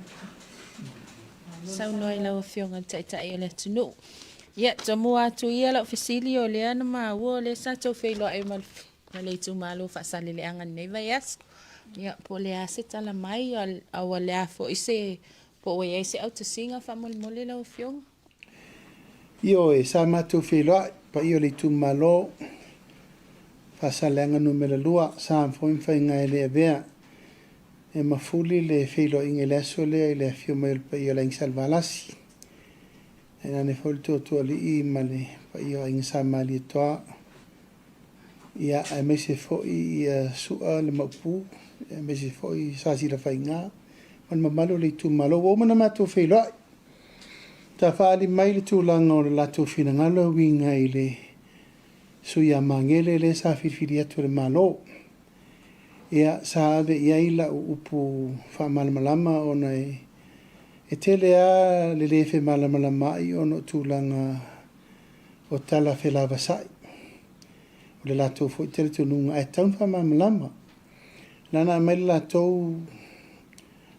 Sau noi lau whionga taitai le tunu. Ia, ta mua atu ia lau whisili o le ana maa ua le sa tau Feiloaiga ma le tu malo whaasale le anga nei vai as. Ia, po le ase tala mai au le afo ise po oi eise au te singa whamole lau whionga. Io e sa matu Feiloaiga, pa io le tu malo... Faasalalau numero 2 sa foi ngai le vea e mafuli le Feiloaiga ile sole le Afioga ile Palemia salvalasi e na ne foi to ali male pa io in Laaulialemalietoa ia e me se foi sua le mapu e me se foi sa si la fainga on mamalo le tu malo o mana matu Feiloaiga ta fali mai le tu langa la tu fina ngalo winga ile suia mangele le sa firfiria tu le malo. Ia sa ave ia ila upu wha malamalama ona e tele a le lefe malamalama i ono tūlanga o tala whelava sai. O le lato fo i tere tununga e taun wha malamalama. Lana mai le lato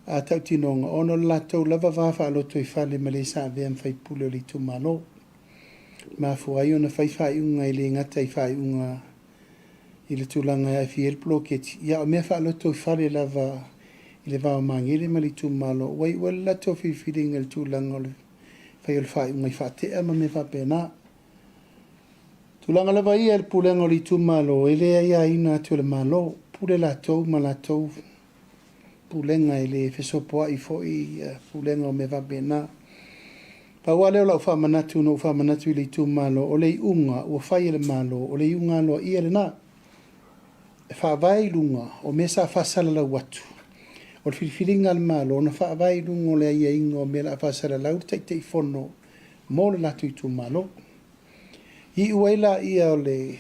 a tau tinonga ono le lato lava wafa aloto i whale ma le sa ave am whai pule o li tu malo. Ma fuai ona whai unga i le ngata i whai unga i le tūlanga e fiel ploketi. Ia o mea whaaloto i whare lava i le wao mangere ma li tū malo. Wai wala to whiwhiringa le tūlanga o le whai o le whai unga i whatea ma me whapena. Tūlanga lava ia le pūlenga o li tū malo. E lea ia ina atu le malo. Pūle la tau ma la tau. Pūlenga i le whesopoa i fo i pūlenga o me whapena. Pa wale o lau whamanatu no whamanatu i le tū malo o le unga o whai le malo o le unga loa ia le nā. E whaavai lunga o me sa Faasalalau atu. O le whiriwhiringa le malo o na whaavai lunga o le aia inga o me la Faasalalau te i whono mo le latu i tū malo. I uaila ia o le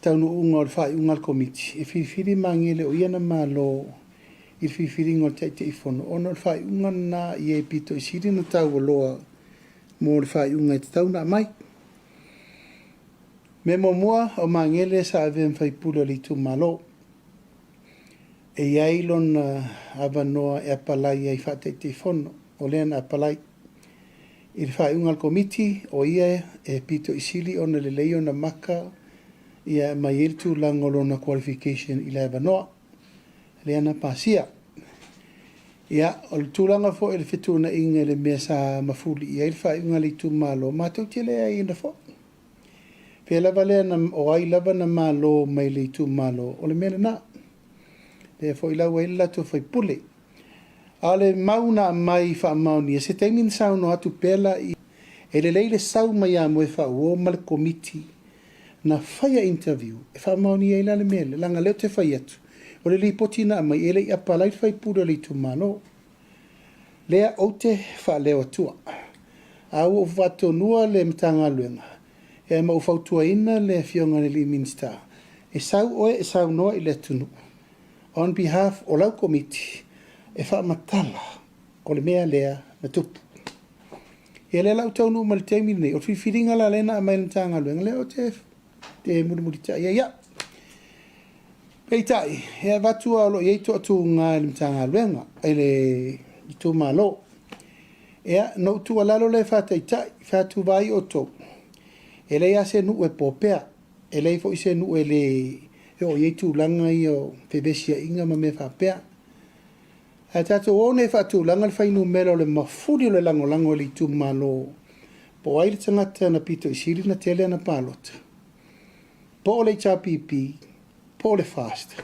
taunu unga o le whai unga le komiti. E whiriwhiri mangele o ia na malo i whiwhiringa o te i whono. Ono le whai unga na i e pito i siri na tau loa mo le whai unga i te tau na mai. Me mua o mangele sa avem whai pula li tu malo. E iailon avanoa e apalai ai whate i whono. O lean apalai. I le whai unga le komiti o ia e pito i siri o na le leo na maka ia mai il tu langolo na qualification i le avanoa. Leana pasia. Ia, o le tūlanga fo e le whetuna inga le mea sa mafuli. Ia il whai unga le tū malo. Mātou te lea ina fo. Pea lava lea o ai lava na malo mai le tū malo. O le mea na. Pea fo ila wa ila to fai pule. A le mauna mai wha mauni. Se teimin sau no atu pela i. E le leile sau mai a moe wha uo ma le komiti. Na whaia interview. E wha mauni e ila le mea. Langa leo te whai atu. O le lipoti na mai ele i apalai whai pura le tu malo. Lea o te wha leo atua. Au o whatonua le mtanga luenga. E ma ufautua ina le fionga le li minsta. E sau oe e sau noa i le tunu. On behalf o lau komiti, e wha matala o le mea lea na tupu. E le lau taunu ma le teimi nei. O whiwhiringa la lena a mai le mtanga luenga. Lea o te murimurita. Ia. Peitai, e vatua lo ye to tu nga le mtanga luenga ele tu malo. E no tu alalo le fatai tai, fatu vai o to. Ele ya se nu e popea. Ele fo se nu ele o ye tu langa io pebesia inga ma me fa pea. A tato one fatu langa le fainu melo le mafuri le lango le tu malo. Po ai le tangata na pito isiri na tele na palot. Po le chapipi. Po le fast.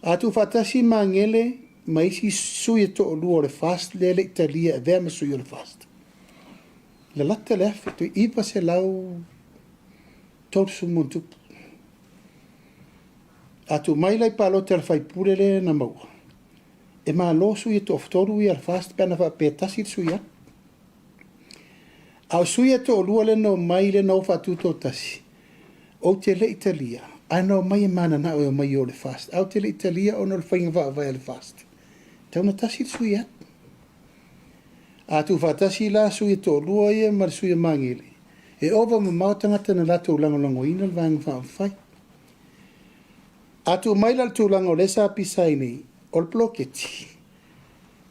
A tu fatasi mangele mai si sui to lu le fast le Italia e vema sui le fast. Le latte le tu ipa se lau tot su muntu. A tu mai lai palo te fai pure le na mau. E ma lo sui to ftoru i al fast pena fa petasi sui ya. A sui to lu le no mai le no fa tu to tasi. O te le Italia. Ano mai mana na o mai o le fast. Au te le Italia o no le whainga wha vai le fast. Tauna tasi sui at. A tu whatasi la sui to lua ia mar sui mangele. E ova ma mautangata na lato lango ina le vanga wha whai. A tu mai la tu lango le sa pisai nei o le ploketi.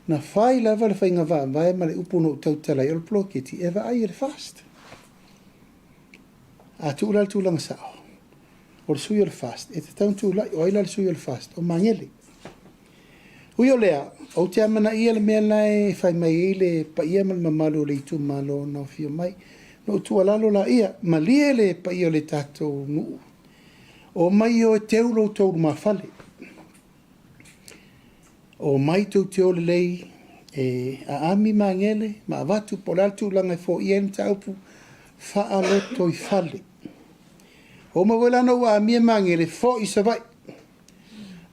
Na whai lava le whainga wha vai ma le upono tautalai o le ploketi. E va ai le fast. A tu la tu langa sao. O le sui o le fast. E te tauntu lai o aila le sui o le fast. O mangele. Ui o lea. O te amana ia le mea lai whai mai ele pa ia mal mamalu le itu malo na fio mai. No tua lalo la ia. Ma lia le pa ia le tatou nuu. O mai o e teulo tau ma fale. O mai tau teo le lei. E a ami mangele. Ma avatu po laltu langa fo ia ni taupu. Faa loto i fale. O mawela na ua mia mangere fo i savai.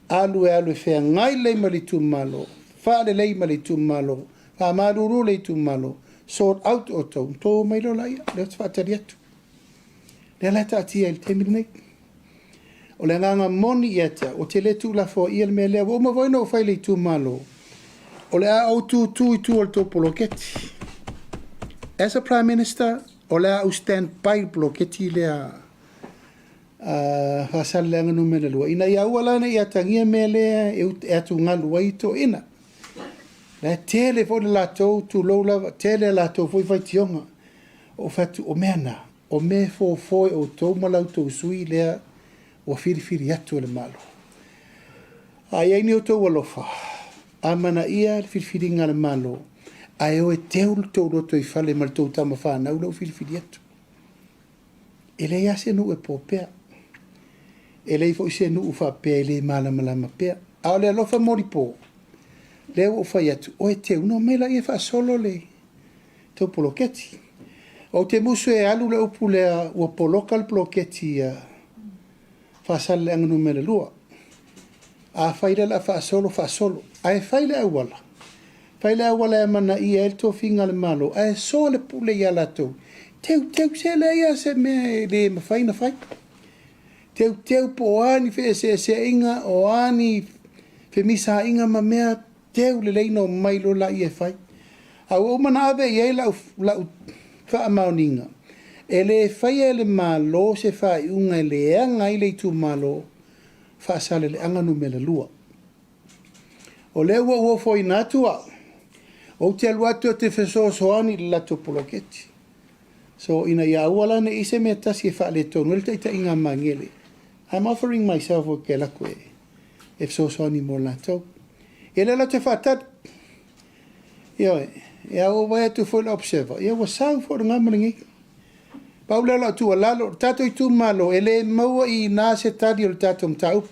Alu e fea ngai lei mali tu malo. Fa le lei mali tu malo. Fa maruru lei tu malo. Sort out o tau. Tō mai lo lai. Leo te whaatari atu. Lea leta atia il te mirinei. O le nganga moni i atia. O te le tu la fo i el mea lea. O mawaina o fai lei tu malo. O le a au tu i tu al tō poloketi. As a Prime Minister, o le a au stand by poloketi lea. Faasalalau no mele lua. Ina ia ua lana ia tangia mele e atu ngalu ai to ina. La tele fo le latou tu lou lava, tele latou foi vai tionga. O fatu o mena, o me fo foi o tau malau tau sui lea o firifiri atu le malo. Ai ai ni o tau alofa. Amana ia le firifiri ngale malo. Ai o e teu tau roto i fale mal tau tama whanau lau firifiri atu. Ele ia se nu e popea. E lei fo se nu ufa pe le malama pe a le lo fa mori po le o fa yatu o te uno mela e fa solo le to poloketi o te musu e alu le upule o polokal poloketi fa sal le ngunu mele lua a faile la fa solo ai faile awala mana i el to finga le malo ai so le pule ya la to te se le ya se me le faina fai teu po ani fe se inga o ani fe misa inga ma mea teu le leino mai lo la i e fai. A o mana ave i la fa amauninga. Ele fai ele malo se fai unga ele anga i le tu malo fa sale le anga no mele lua. O le ua fo inatua. O te aluatu te feso soani la topoloketi. So ina ia wala ne ise me tasi fa le tonu le taita inga mangele. I'm offering myself o ke lako e so soani mo la tau. E le la te whātat. Ia o vai atu foi la observa. Ia wa sau fo nga mringi. Paula la tu lalo tato I tu malo ele maua I na se tadi o tato mtau.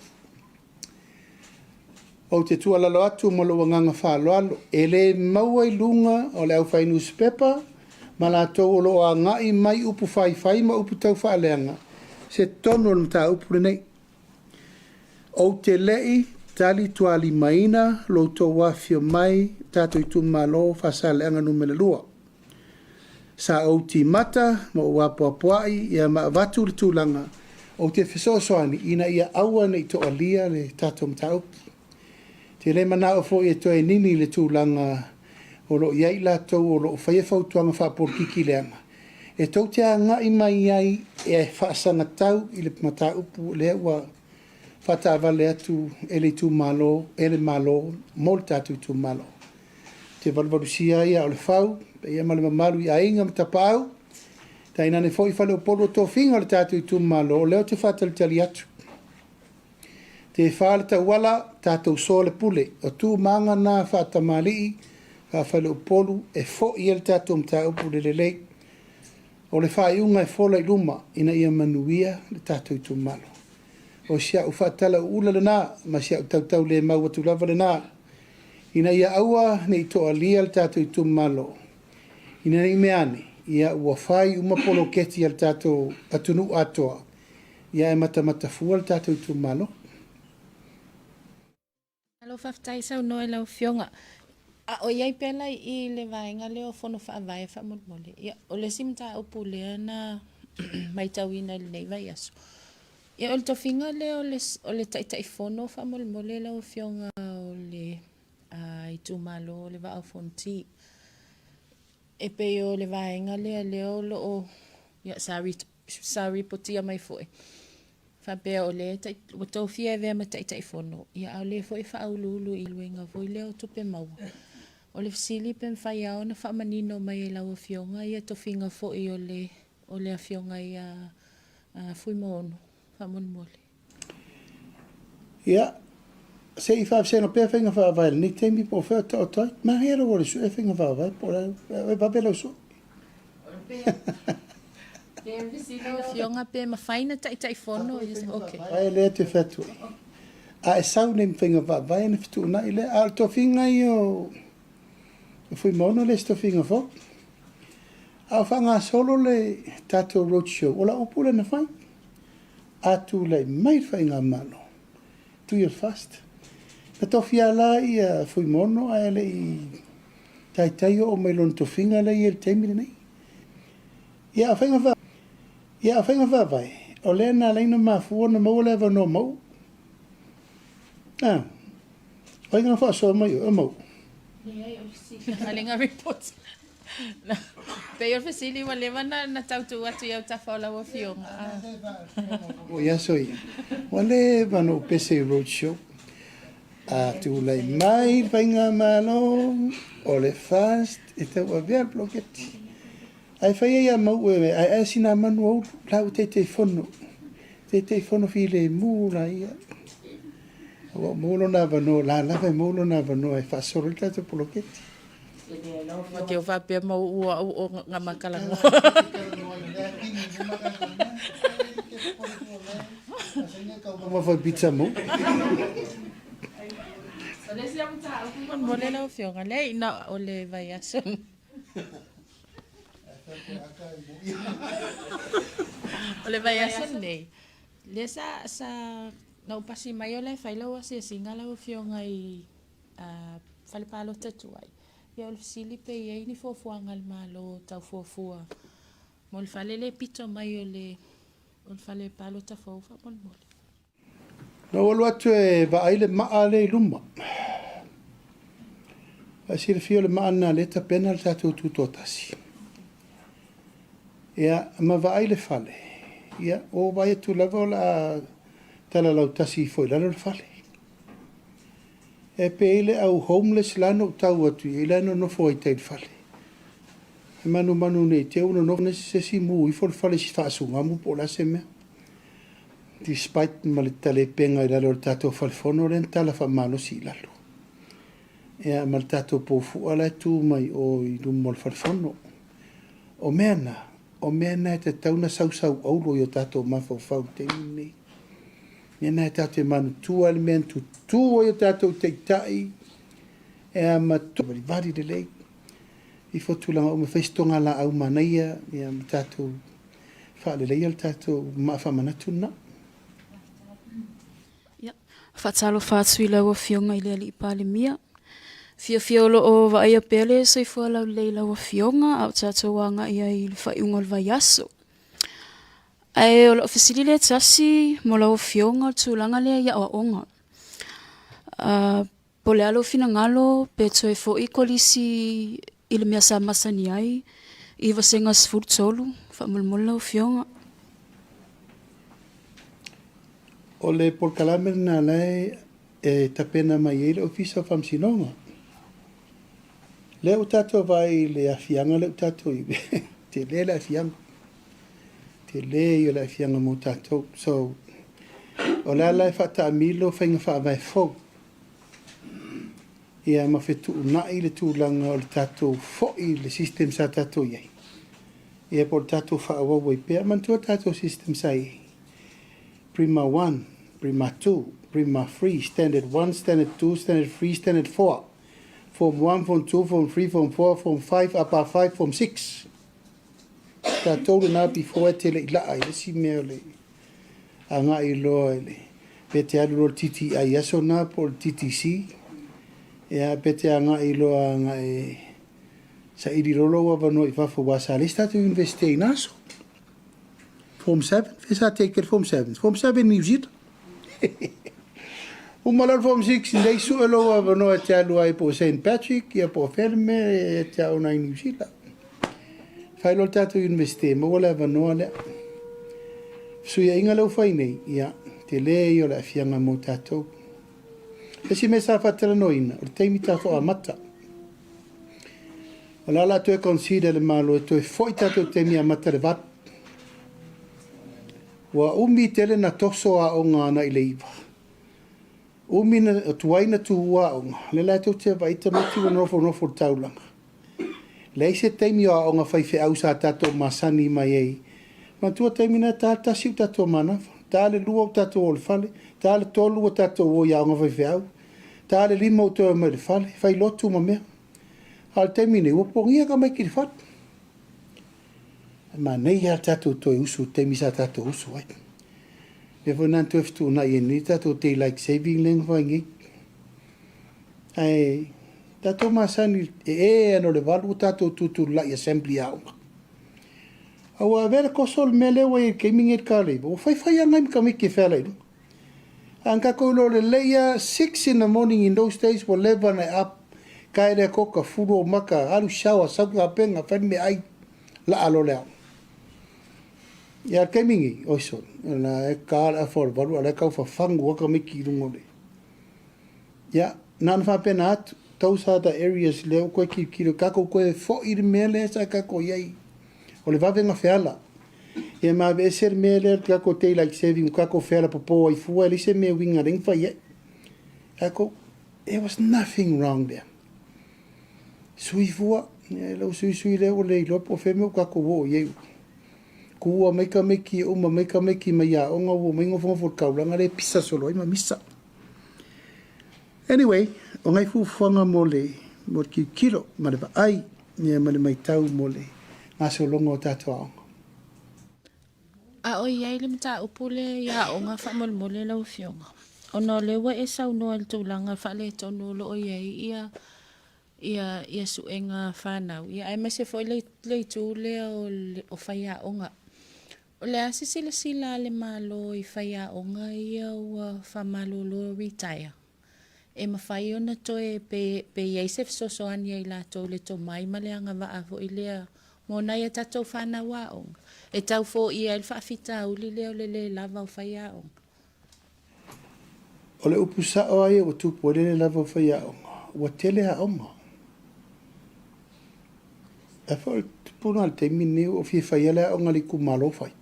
O te tu lalo atu mo lo nganga fa lo ele maua I lunga o le au fai newspaper ma la to o lo anga I mai upu fai ma upu tau fa leanga. Se tono mtau upu nei. O te lei tali tuali maina lo to wafio mai tato I tu malo Faasalalau numele lua. Sa o ti mata mo wapuapuai ia ma watu le tūlanga o te whesoasoani ina ia aua nei to alia le tato mtau. Te le mana o fo e toe nini le tūlanga o lo iai la tau o lo whaia fautuanga whapurkiki leanga. E tau te anga I mai iai e whaasanga tau I le mataupu le ua whatawale atu ele tu malo, ele malo, mol tatu tu malo. Te valvarusia ia o le whau, pe ia malama malu I ainga matapau, ta ina ne foi whale Upolu tō whinga le tatu I tu malo, o leo te whatali tali atu. Te whale ta wala, tātou so le pule, o tū manga nā whatamali, ka whale Upolu, e fo I le tātou mtaupu le lei, o le whaiunga e fola I luma, ina ia manuia le tātou I tu malo. O sia u whatala ula le nā, ma sia u tautau le mau atu lava le nā, ina ia aua nei to alia le tātou I tu malo. Ina nei meane, ia ua whai umapolo keti al tātou atunu atoa. Ia e mata fua le tātou I tu malo. Alo whaftai sau noe lau fionga. O iai pela I le vaenga leo fono whaavai whamolmole. Ia o le simta upu lea na maitawina le nei vai aso. Ia o le tofinga leo o le taitai fono whamolmole lau fionga o le I tu malo o le vao fonti. E pe o le vaenga leo lo o ia sari potia mai foi. Whapea o le o tau fia vea ma taitai fono. Ia o le foi whaululu I luenga voi leo tupe maua. O le fisili pen whai au na whamanino mai e lau a fionga. Ia tofinga foi o le a fionga I a fui moono. Whamonmole. Ia, se I whaafsena pēr whinga whaavai, ni teimi po whea tau tai, ma hera wale su e whinga whaavai, po rau, e wapela su. Pe visilo fionga pe ma faina tai fono okay. Ai le te whatua. A e sau nem whinga whaavai, ne fitu na I le, a to whinga I o fui mono le sto whinga whau. A whanga solo le tato roadshow, o la upule na whai. A tu le mai whinga malo. 2 years fast. Na tofia la I fui mono a le I tai o mai lon tofinga le I el teimire nei. Ia a whainga vai. O le na leina mafua na mau lewa no mau. Ah. O inga wha so mai o mau. Alinga report. Pe o fasili wa lewa na tautu atu iau tawhala o fionga. O ia so ia. Wa lewa no pese roadshow. A tu lai mai whainga malo o le fast e tau a vea bloketi. Ai whai ia mau e ai sina manu au lau te fono. Te fono fi le mūra ia. O mūlo na vano, la lawe mūlo na vano ai whasoro ta te bloketi. O te o whapea mau ua o ngā makalanga. Ma foi pizza mo. Mole lau fionga le ina o le vai ason. O le vai ason nei. Le sa na upasi mai o le whailau ase singa lau fionga I whalepalo tatu ai. Ia o le fisili pe iei ni fuafuanga le malo tau fuafua. Mo le whalele pito mai o le whalepalo tafau whamolmole. No olu atu e vaaile maa le luma. Asi le fio le maa na leta pena le tatou tutotasi. Ia, ma vaaile fale. Ia, o vai atu lava o la tala lau tasi foi lalo le fale. E pe ile au homeless lano tau atu, I lano no foi te fale. E manu nei te uno no se si mu I for fale si whaasunga mu po la se mea. Despite ma le tale penga I lalo le tatou falfono ren tala whamano si lalo. Ia ma le tatou pofua le tu mai o I lumo le falfono. O mea na te tauna sausau aulo I o tatou mafau te mini. Ia na tatou manu tua le mea tu o tatou te tai. Ia ma tu vari le lei. I fotulanga o me feistonga la au manaia. Ia ma tatou whaale leia le tatou maafa manatu na. Whatalo whatui lau Afioga ile Palemia. Fia lo o vaia pele so ifua lau leila o Afioga au tatou wanga ia I le whaiunga le vaiaso. Ai o lo ofisili le tasi mo lau Afioga tūlanga le ia o onga. Po le alo fina ngalo pe toe fo I kolisi I le mea sa masani ai I vasenga sfuru tolu whamulmula lau Afioga. O le polkalame na lai tapena mai ele ofisa famsinonga. Le o tatou vai le afianga le o tatou te le afianga. Te le le afianga mo tatou. So, o le lai fata amilo whainga wha vai fau. Ia mawhetu unai le tūlanga o le tatou foi le system sa tatou iei. Ia po le tatou wha awawai pia mantua tatou system sa iei. Prima 1, Prima 2, Prima 3, Standard 1, Standard 2, Standard 3, Standard 4. Form 1, Form 2, Form 3, Form 4, Form 5, Upper 5, Form 6. Ta tolu na before te le ila ai, si mea le anga I loa le. Pete alu lo titi ai aso na po TTC. Ea pete anga I loa anga sa iri rolo wa vano I wafo wasa. Lista tu universite inaso. Form 7, fesa take Form 7. Form 7 New Zealand. Umalal Form 6, nei su elo wa vano te alu ai po St. Patrick, ia po Ferme, te au na New Zealand. Failo tato universite, ma wala vano le. Suia inga lau fai nei, ia, te le I o la fianga mo tato. Esi me sa fatela noina, o teimi tato a mata. O la la to e consider le malo, to e foi tato teimi a mata le vat. Wa umi tele na toso a onga na I leiva. Umi na tuaina tuua onga. Le la to te vaita mati wa nofo taulanga. Le se teimi a onga fai fe au sa tato masani mai ei. Ma tua teimi na tata siu tato manafa. Ta le lua o tato o le fale. Ta le tolu o tato o ia onga fai fe au. Ta le lima o toa mai le fale. Fai lotu ma mea. Al teimi ne ua pongia ka mai ki le fat. Ma nei ha tato to usu te misa tato usu ai. Me fo nan to ftu na ye ni tato te like saving leng fo ngi. Ai tato masani no le valu tato tutu la assembly au. Au a ver ko sol mele we ke minget kale. O fai anga mi ka mi ke fele. Anka ko lo le leia 6 in the morning in those days were 11 up. Kai re ko ka furo maka alu shawa sa ka penga fa me ai la alo le. Ia ke mingi oiso na e ka a for valu ala ka fa fangu ka me ki rungo le. Ia nan fa penat those are the areas le ko ki ka ko fo ir mele sa ka ko yai. O le vavenga feala. Ia ma be ser mele ka ko te like saving ka ko feala popo I fu ele se me winga ring fa ye. Ako there was nothing wrong there. Sui fu lo sui le o le lo po fe me ka ko wo ye. Kua meka meki o ma meka meki mai a onga wo mai ngofo fo kaulanga le pisa solo I ma misa. Anyway, o ngai fu fanga mole mo ki kilo ma le ai ne ma le mai tau mole aso longo tato. A o ia ile mta upule ia o nga fa mole la Afioga. Ono le wa e sa no al tulanga fa le tonu lo o ia su enga fa na. Ia ai me se fo le tu le o fa ia o nga. O le asi sila le malo I whaia o ngai au whamalolo retire. E mawhai ona toe pe iesef sosoani ai lato le to mai male anga waafo I lea mona ia tatou whana wa onga. E tau fo ia il whaafita uli leo le lava o whaia onga. O le upusa o ai o tupu le lava o whaia onga. Wa tele ha onga. E fo puna al te mine o fi whaia le onga li kumalo whai.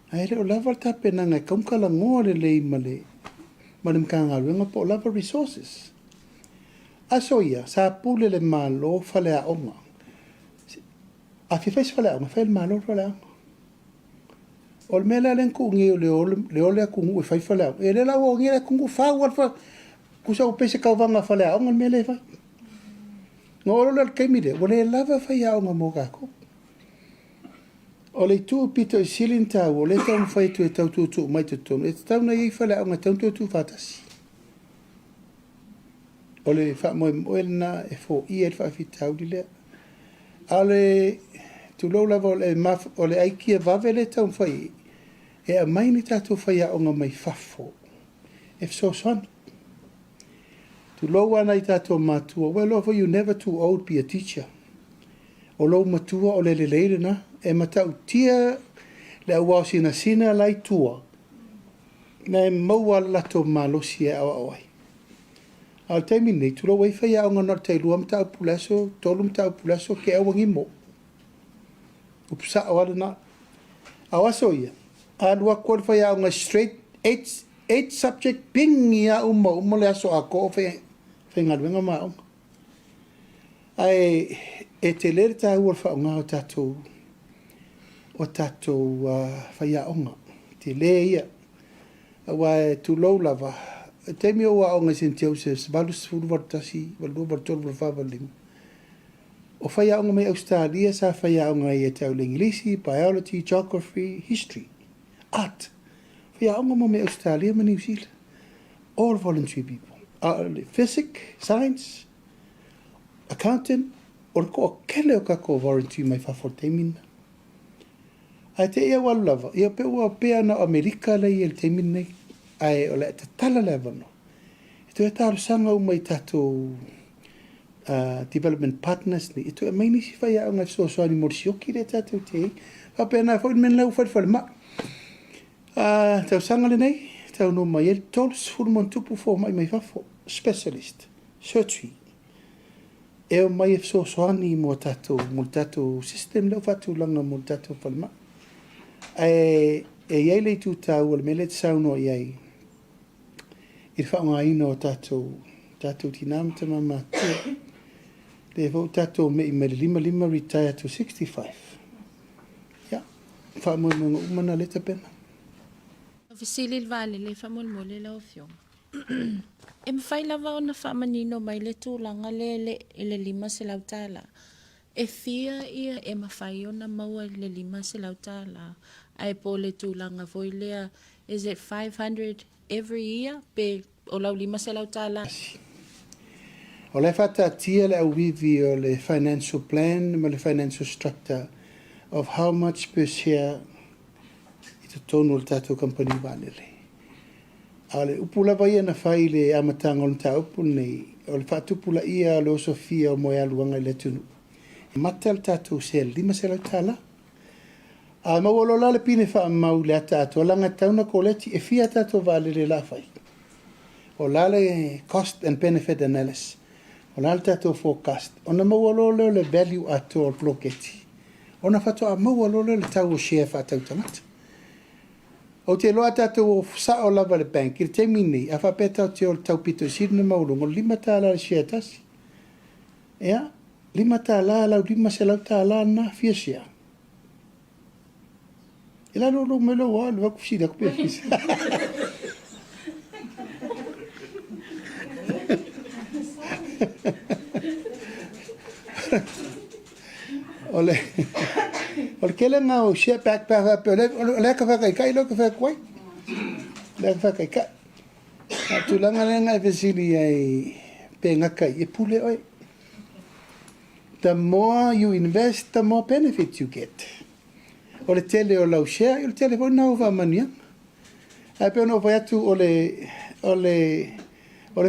Ai o lava ta pena ngai kaumkala ngoa le male mkanga luenga po lava resources. Aso ia, sa pule le malo falea onga. A fifes falea onga, fail malo falea onga. O le mela len kungi o le ole a kungu e fai falea onga. E le lau o ngira kungu fau alfa, kusa o pese kauvanga falea onga le mele e fai. Ngā olo le keimire, o le lava fai a onga mo kako. O le tu pito i silin tau, o le tau fai tu e tau tu mai tu tonu. E tau na i falea onga tau tu fatasi. O le wha moe na e fo i e wha fitau di lea. A le tu lau lava o le aiki e vave le tau whai. E a mai ni tātou whai a onga mai whafo. E fso son. Tu lau ana i tātou mātua. Well, over you never too old be a teacher. O lau matua o le leile na. E matau tia le au sina lai tua. Na e maua lato malosi e awa awai. Al taimi nei, tu lau wai a onga nor te lua mta upulaso, tolu mta upulaso ke awangi mo. Upsa awala na. Awaso ia. Alua kwa whai a onga straight 8 subject ping ia uma le aso ako o whai ngaruenga maonga. Ai, e te lere ta ua whaonga o tatou whai a onga. Te le ia. Awa tu lau lava. Te mi o aonga sin te auses, valus furu vartasi, valu vartol varfavalim. O whai aonga mai Australia, sa whai aonga i e tau l'Ingilisi, biology, geography, history, art. Whai aonga mo mai Australia, ma New Zealand. All voluntary people. Physics, science, accountant, o ko kele o kako voluntary mai whaforte mina. Ai te ia walu lava, ia pe ua pea na Amerika lei e te mina nei. Ai o le te tala le avano. I tu e tāru sanga o mai tātou development partners ni. I tu e mai nisi whai a ngai soani morisioki le tātou te. Whapea nā whai men lau whai ma. Tau sanga le nei, tau no mai el tols furumon tupu fo mai mai whafo. Specialist, surgery. E o mai e soani mo tātou system lau whatu langa mo tātou whai ma. E iei le tu tau o le mele te sauno iei. I whaonga ino o tātou tinam te mama tu. Le vau tātou me i mele lima retire to 65. Ja, whaamoi mga umana leta pena. Fisili vale le famol le la ofiong. E mwhai lava o na whaamanino mai le tūlanga le lima se lautala. E fia ia e mawhai o na maua le lima se lautala. Ai po le tūlanga voi lea, is it 500 every year? Pe o lau lima se lautala. O le whata tia le au vivi o le financial plan, ma le financial structure of how much per share i te tonu o le tātou company wālele. A le upula vai ana whai le amatanga o le tā upu nei, o le whaatupula ia le osofia o moe aluanga i le tunu. E mata le tātou se lima se lautala. A mawalola le pine wha mau le ata ato, langa tauna koleti e fia tātou wālele la whai. O lale cost and benefit analysis. O lale tātou forecast. O na mawalola le value ato o ploketi. O na whatoa mawalola le tau o share whatau tangata. O te loa tātou o sa o lava le bank, i te mini, a whapeta o te o tau pito i sirina maurungo, lima tāla le share tasi. Ea, lima tāla lau lima se lau tāla na fia share. E la lolo me lo wa, lua kusida kupea fisa. Ole kele nga o share backpack ole ka fa kai lo ka fa kwai. Le fa kai ka. Tu langa nga vesili ai penga kai e pule oi. The more you invest, the more benefit you get. Ole tele o lau share, ole tele o na va mania. Ai pe no vai tu ole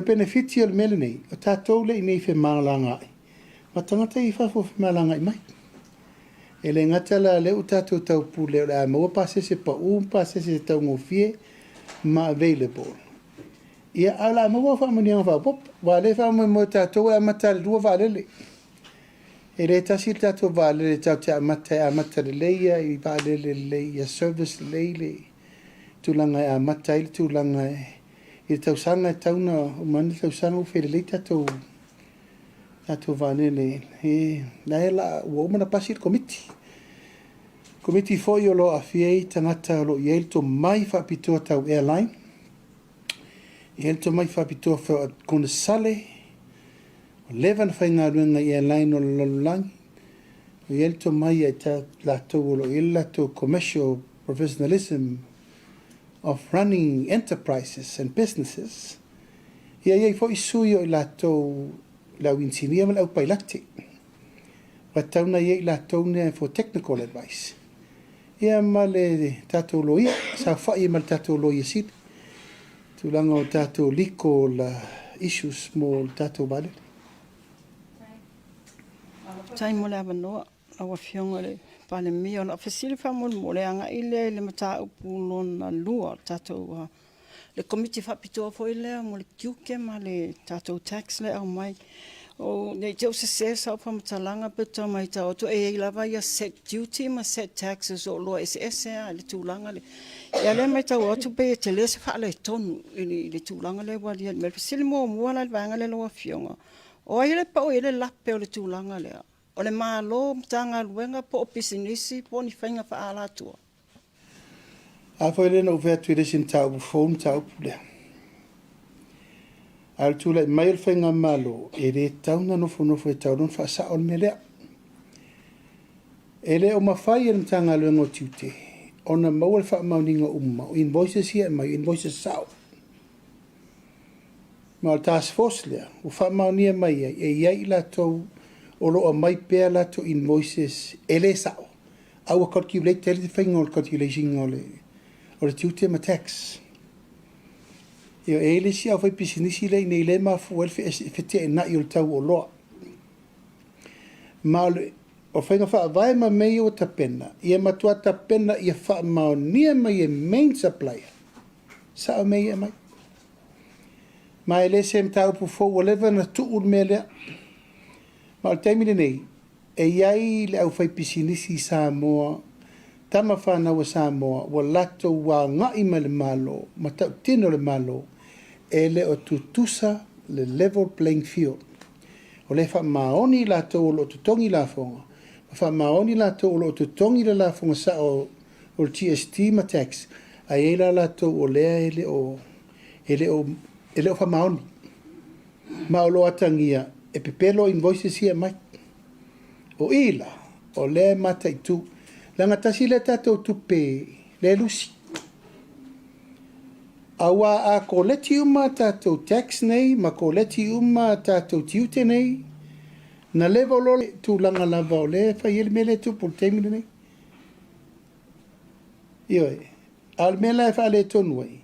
benefit o meleni. O tatou le nei fe malanga. Ma tangata I fa fo malanga I mai. E le ngata la le utatou tau pule la mo pase se pa pase se tau ngofie ma available. Ia ala mo fa mania fa pop, wa le fa mo tatou e mata le dua valele. E le tasi tatou valele tau te amata le ia I valele le ia service le tulanga e amata I tulanga I tau sanga tauna o mani tau sanga o fere le tatou Tātou vānele. Na e la ua umana pasi le komiti. Komiti foi o lo Afia tangata o lo i to mai whapitoa tau airline. I to mai whapitoa whao kona sale. O levan whainga ruenga i airline o lolulangi. I to mai e ta latou o lo i latou commercial professionalism of running enterprises and businesses. Ia iei fo i sui o i latou lau insinia ma lau pailati. Wa tauna iei latou ne for technical advice. Ia ma le tatou loia, sa whai ma le tatou loia sidi. Tūlanga o tatou liko la issues mo le tatou vale. Tai mo le avanoa, awa fionga le Palemia, na fasili mo le anga ile le mata Upolu na lua tatou le komiti whapitoa fo ile mo le kiuke ma le tatou tax le au mai. O nei teo se sa pa matalanga peta mai tau to e lava ia set duty ma set taxes o lo SS le tūlanga le. Ia le mai tau atu pe te le se wha le tonu le tūlanga le wali me fasili mo la vanga le loa fionga. O ile pa o ile lape o le tūlanga le. O le malo tanga luenga po pisinisi po ni whainga wha ala tua. A fo ele no vea tuile sin tau phone tau pule. Al tula mai el whainga malo e re tauna nofo e tau non wha sa on melea. Ele o mawhai e tanga luenga o tiute. Ona mau el wha mauninga umma. O invoices here mai invoices sao. Ma al task force lea. O wha maunia mai e iai la tau o loa mai pēr la to invoices ele sao. Au a calculate tele te whainga o le calculation o le tiute ma tax. Io ele si au whai pisinisi lei nei le ma fuel fete e nai o le tau o loa. Ma o whainga wha vai ma mei o tapena. Ia matua tapena ia wha mao nia mai e main supplier. Sa o mei e mai. Ma ele se mtau pu fo o leva na tuu me lea. Ma o taimile nei, e iai le au whai pisinisi Samoa, tama whanau a Samoa, wa lato wa ngai ma le malo, ma tau tino le malo, e le o tutusa le level playing field. O le wha maoni lato o lo tutongi la fonga, wha maoni lato o lo tutongi la fonga sa o GST ma tax, a e la lato o lea ele o wha maoni. Ma o lo atangia, e pepelo invoices here mai. O ila, o le mata i tu. Langa tasi le tatou tupe, le lusi. Awa a ko leti uma tatou tax nei, ma ko leti uma tatou tiute nei. Na lewa lo tu langa lava o le, fa yel mele tu pol temile nei. Ioi, al mela e fa le tonuai.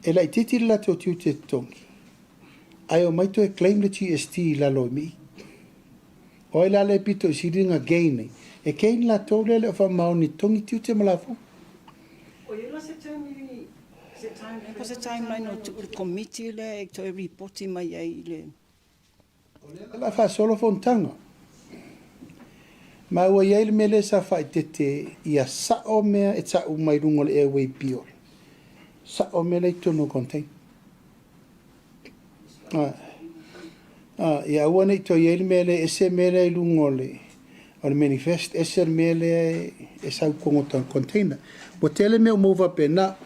E la ititi la to tiute tongi. Ai o maito e claim le GST la lo mi. O la le pito i siringa gain. E kein la tole le o wha maoni tongi tiute malafo. O ila se timeline o tu committee le e to e reporti mai ai le. La fa solo fontanga. Ma ua iai le mele sa wha i tete ia sa o mea e ta umai rungo le airway pio. Sa o mea le tono contain. Ia ua nei to iei mele ese mele i lungole o le manifest ese mele e sau kongotan container o tele me o mova pena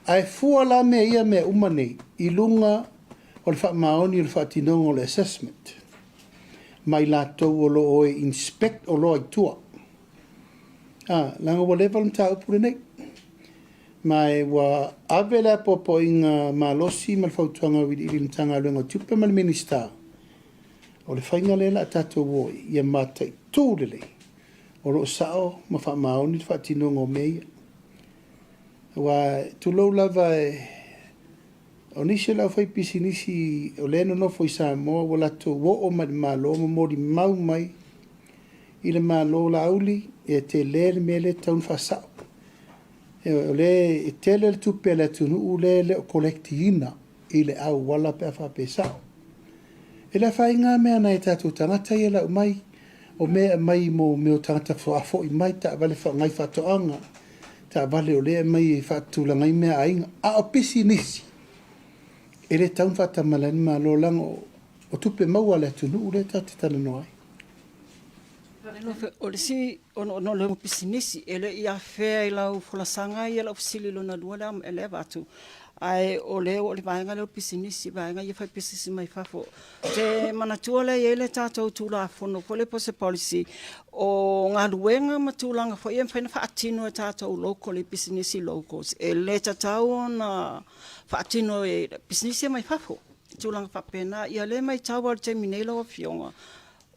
ai fua la me ia me umane i lunga o le wha maoni o le wha tinongo o le assessment mai la tau o lo o inspect o lo ai tua langa wa level mta upure nei mai wa avela popo inga malosi mal fautuanga widi ili mtanga luenga tupe mal minister o le whainga lela tato woi ia matai tūrele o lo sao ma wha maoni wha tinongo meia wa tulau lava o nisi lau whai pisi nisi o leno no fo i Samoa wa lato wo o ma malo ma mori mau mai i le malo la auli e te lele mele taun wha sao o le e tele le tupe le tunu u le o kolekti ina i le au wala pe a wha pe sao e la whainga mea nei tātou tangata i la mai o mea mai mo meo tangata whaafo i mai ta vale wha ngai whatoanga ta vale o lea mai whaatula ngai mea ainga a o pisi nisi e le taun whatamalani ma lo lango O tupe maua le tunu le ta te tana noai. O le si, no le pisinisi, ele ia fea i lau fulasanga i lau fisili lona lua le ele watu. Ai o le vaenga le pisinisi, vaenga ia fai pisinisi mai fafo. Te manatua le ele tātou tūla fono, po le pose policy, o ngā luenga matulanga fo ia whaina whaatino e tātou local le pisinisi locals. E le tatau na whaatino e pisinisi mai fafo. Tūlanga whapena, ia le mai tau al te minelo o fionga.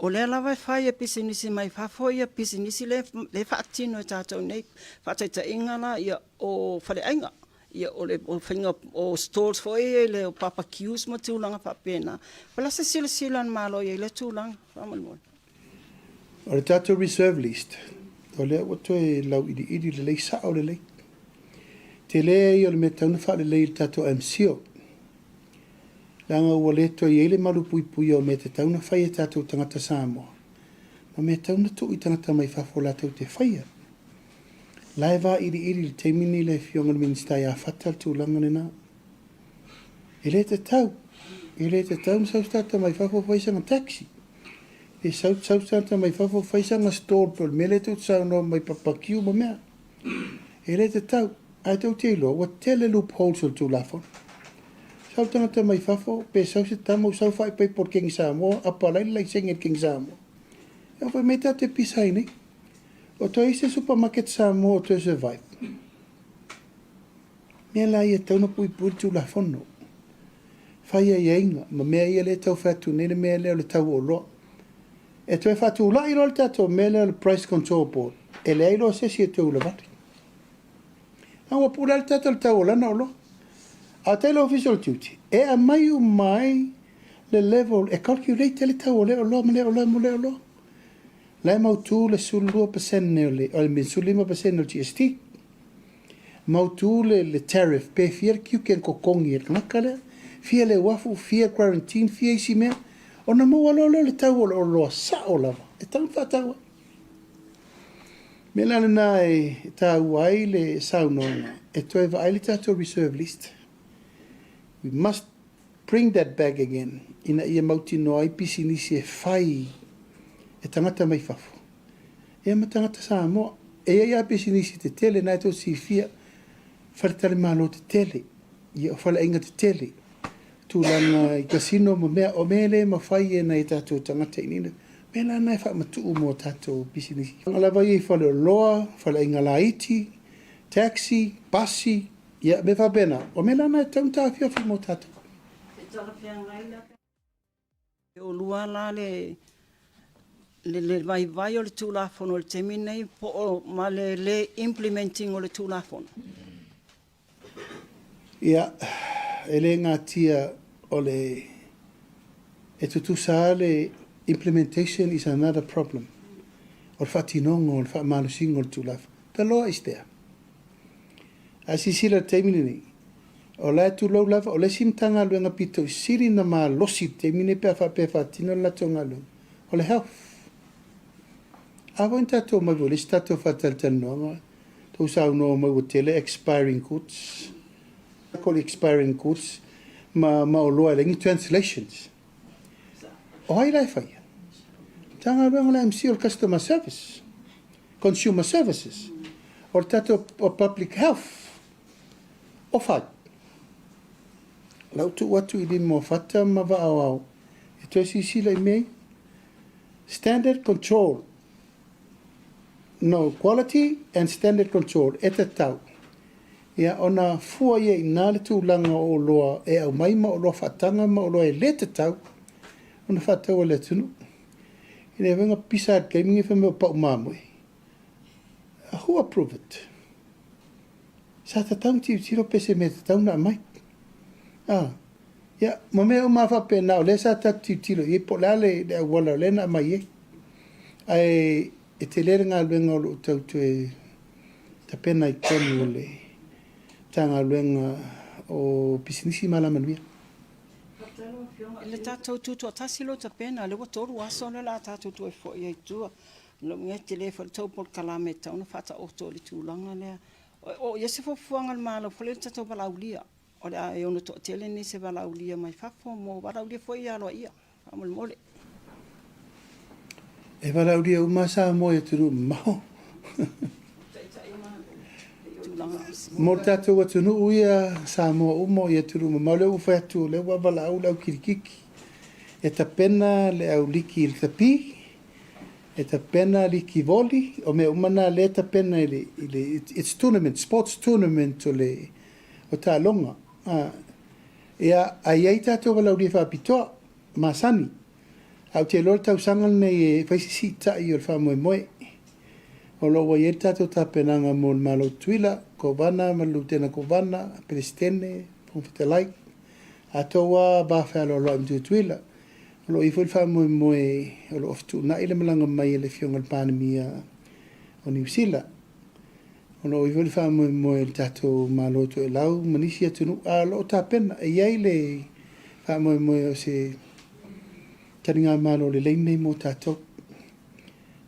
O le lawa whai e pisinisi mai fafo ia pisinisi le whaatino e tātou nei. Whaataita ingana ia o Feiloaiga. Ia o le whinga o stalls fo le o papa kius ma tūlanga whapena. Pala se sila malo ia le tūlanga. Whamanua. O le tātou reserve list. O le wato e lau idi le lei sa o le lei. Te lea i o le me tauna wha le lei tātou MCO. Langa ua le toa i ele maru pui o me te tauna whai e tātou tangata Samoa. Ma me tauna tu i tangata mai whafo la tau te whaia. Lai wā iri le teimini le fionga minista ia whatal tū langa nena. E le te tau msaustata mai whafo whaisanga taxi. E saustata mai whafo whaisanga store pol me le tau tsau no mai papakiu ma mea. E le te tau, ai tau te ilo, wa tele loopholes o tū lafon. Sau tangata mai whafo, pe sau se tamo sau whai pai por King Samoa, apa lai senget King Samoa. E whai me te pisai nei. O to ise supermarket Samoa o to survive. Mea lai e tauna pui tu la fono. Whai e inga, ma mea ia le tau whatu nene mea leo le tau o loa. E to e whatu la i rol tato mea leo le price control board. E le ailo se si e tau la vati. Awa pura le tato le tau o lana o loa. A tailo official duty. E a mai le level, e calculate le tau o leo loa, ma leo loa. Lai mautu le sulua pasene o le minsulima pasene o GST. Mautu le tariff, pe fia kiu ken kokongi e kanakale, fia le wafu, fia quarantine, fia isi mea. O na maua leo le tau o loa sa o lava. E tau whataua. Me lana na e tau ai le saunonga. E toi wa ai le tato reserve list. We must bring that back again. Ina ia mauti no ai pisinisi e whai e tangata mai whafo. E ma tangata Samoa. E ia pisinisi te tele, nai tō si fia, whaletale malo te tele. Ia o Feiloaiga te tele. Tūlanga i kasino ma mea o mele ma whai e nei tātou tangata inina. Mela nai wha matuu mo tātou pisinisi. Alawa i Feiloaiga, Feiloaiga laiti, taxi, basi, ia me whabena. O mela nai taunta whiawhi mo tātou. E o lua la le vai o le tūlafono le temi nei po o ma le implementing o le tūlafono. Ia, e le ngā tia o le e tutusa le implementation is another problem. O le whatinongo, o le whaamalusingo o le tūlafono. The law is there. Asisila temi nei. O la tu lau lava, o le simtanga luenga pito siri na maa losi temine pe whatino la tonga luenga. O le health. Awa in tato mai wole, si tato whataltan noa. Tau sao noa mai wo tele expiring goods. Call expiring goods. Ma o loa lengi translations. O hai rai whaia. Tanga luenga la MC o customer service. Consumer services. O tato o public health. O whai. Lau tu watu I mo whata ma wa au. E toi si sila I mei. Standard control. No, quality and standard control. E te tau. Ia ona fua ia I nā le tūlanga o loa e au mai ma o loa whatanga ma o loa e le te tau. Ona whatau o le tunu. I ne wenga pisat gaming e whamea pau mamui. Who approve it? Sa ta tau ti tiro pese me te tau na mai. Ya, ma mea o mawha pe nao, le sa ta ti tiro, I po lale le wala le na mai e. Ai, e te lere ngā luenga o lo tau tu e ta pena I koni o le ta ngā luenga o pisinisi malamanuia. Le tātou tūtua tasilo ta pena, le watoru aso le la tātou tu e fo I aitua. Lo nge te le fa tau por kalame tau na fata oto le tūlanga lea. O yese fo fuanga le malo, fo le tātou balaulia. O le e ono to tele ni se balaulia mai fafo mo balaulia fo I alo ia. whamole. E wala uri au masa mo e turu mao. Mo tātou atunu uia Samoa umo i aturu mao le uwhai atu le wawala au lau kirikiki. E ta pena le au liki il tapi, e ta pena liki voli, o me umana le ta pena it's tournament, sports tournament o tā longa. Ia ai ai tātou wala uri whapitoa, masani. Au te lor tau sangal nei e whaisisi tai o le whamoe moe. O lo wa i tātou tāpenanga mo le malo tuila, ko vana, malu tena ko vana, pelestene, pumfitalai. Atoa bawhalo lo am tuila. O lo i fwil whamoe moe, o lo oftu na ile malanga mai le Afioga ile Palemia o New Zealand. O lo i fwil whamoe moe le tātou malo tu e lau, manisi atunu, a lo tāpena, e iai le whamoe moe o se taringa malo le leinei mo tātou.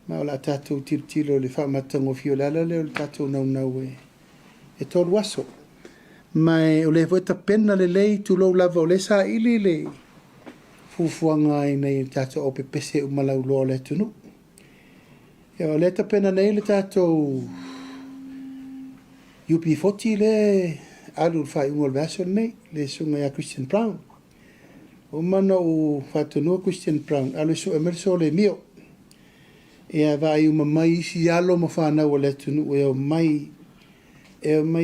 Ma o la tātou tiro le whamatango fio le ala le o le tātou nau e tolu aso. Mai o le fueta pena le lei tu lou lava o le sa ili le fufuanga i nei tātou o pepese umalau loa le tunu. E o le ta pena nei le tātou UP40 le alu whai ungol vaso nei le sunga ya Christian Brown. O mana o whatunua Christian Brown alu so emerso le mio. E a vai uma mai si alo ma whanau o le tunu e o mai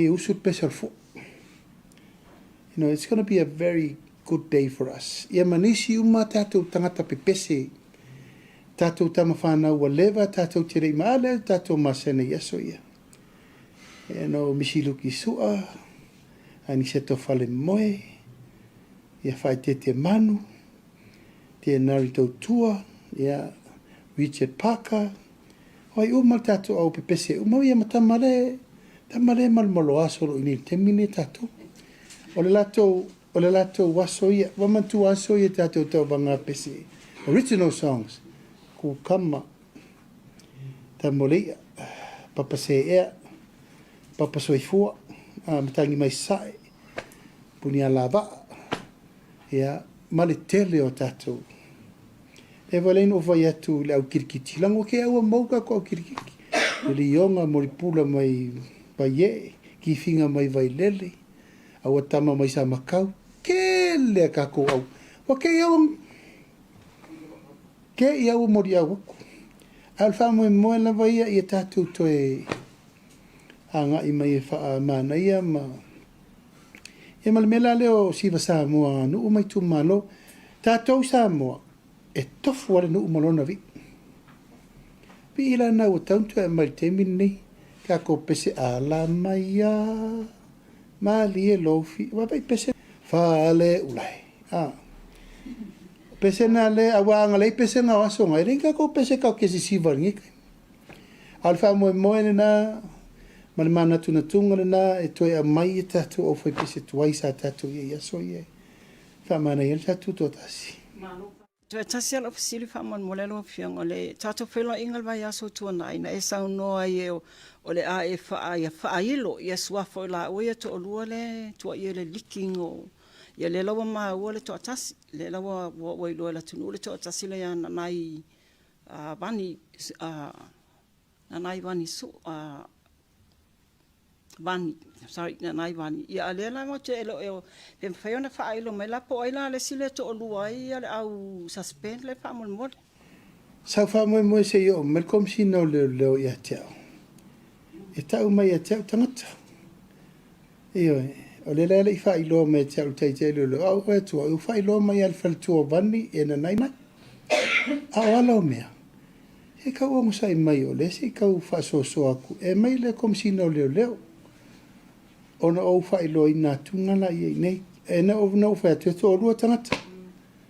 usu pesal fo. You know, it's going to be a very good day for us. Ia manisi uma tātou tangata pepese, tātou tama whanau o lewa, tātou tere maale, tātou masene yaso ia. E no misiluki sua, ani seto whale moe, ia whai te manu, te nari tau tua, ia Richard Parker, hoi uma tātou au pepese, uma ia matamale malmolo aso lo ini temine tātou. O le lato waso ia, wamantu waso ia tātou tau wanga pese. Original songs, ku kama, ta molea, papa se ea, papa soifua, matangi mai sae, puni alava, ia, male tele o tātou. E walein o vai atu le au kirikiti. Lango ke au mauka ko au kirikiki. Le ionga moripula mai ye, ki finga mai vai lele. Au atama mai sa makau. Ke le kako au. Wa ke iau mori au aku. Alfa mo mo la vai ia tatu to e anga i mai fa mana ia ma. E malmela leo si va Samoa no mai tu malo. Tatu Samoa. E tofu wale no umalona vi. Vi ila na o tauntu e mai temin nei. Ka ko pese ala mai a. Mali e lofi. Wapai pese. Fale ulai. Pese na le awanga le pese na waso ngai. Ringa ko pese ka kesi sivar ngik. Alfa moe moe na. Malimana tuna tunga na. E toi a mai e tatu o fai pese tuai sa tatu ye yaso ye. Whamana ye tatu totasi. Te tasi ala fasili whaman molelo Afioga le tātou Feiloaiga vai aso tuanai na e saunoa i o le a e whailo i a suafo i la oia to olua le tua i le likingo i le lawa maua le toa tasi le lawa wailoa la tunu le toa tasi le a nanai vani su vani sorry nanai vani ia le la mo te elo e whaiona whailo mai la po ai la le sile to olua i ale au suspend le whamol mod Sau whamoi moe se yo melkom si no leo ia teo. E tau mai a teo tangata. Iyo o le lele i whailo me teo tei te leo au e tua u whailo mai al whaltua vani e na nai mai. Au alo mea. E kau ongo sai mai o le se kau whasoso aku e mai le kom si no leo. Ona o whailo i nā tungana i nei. E na o whai atu to olua tangata.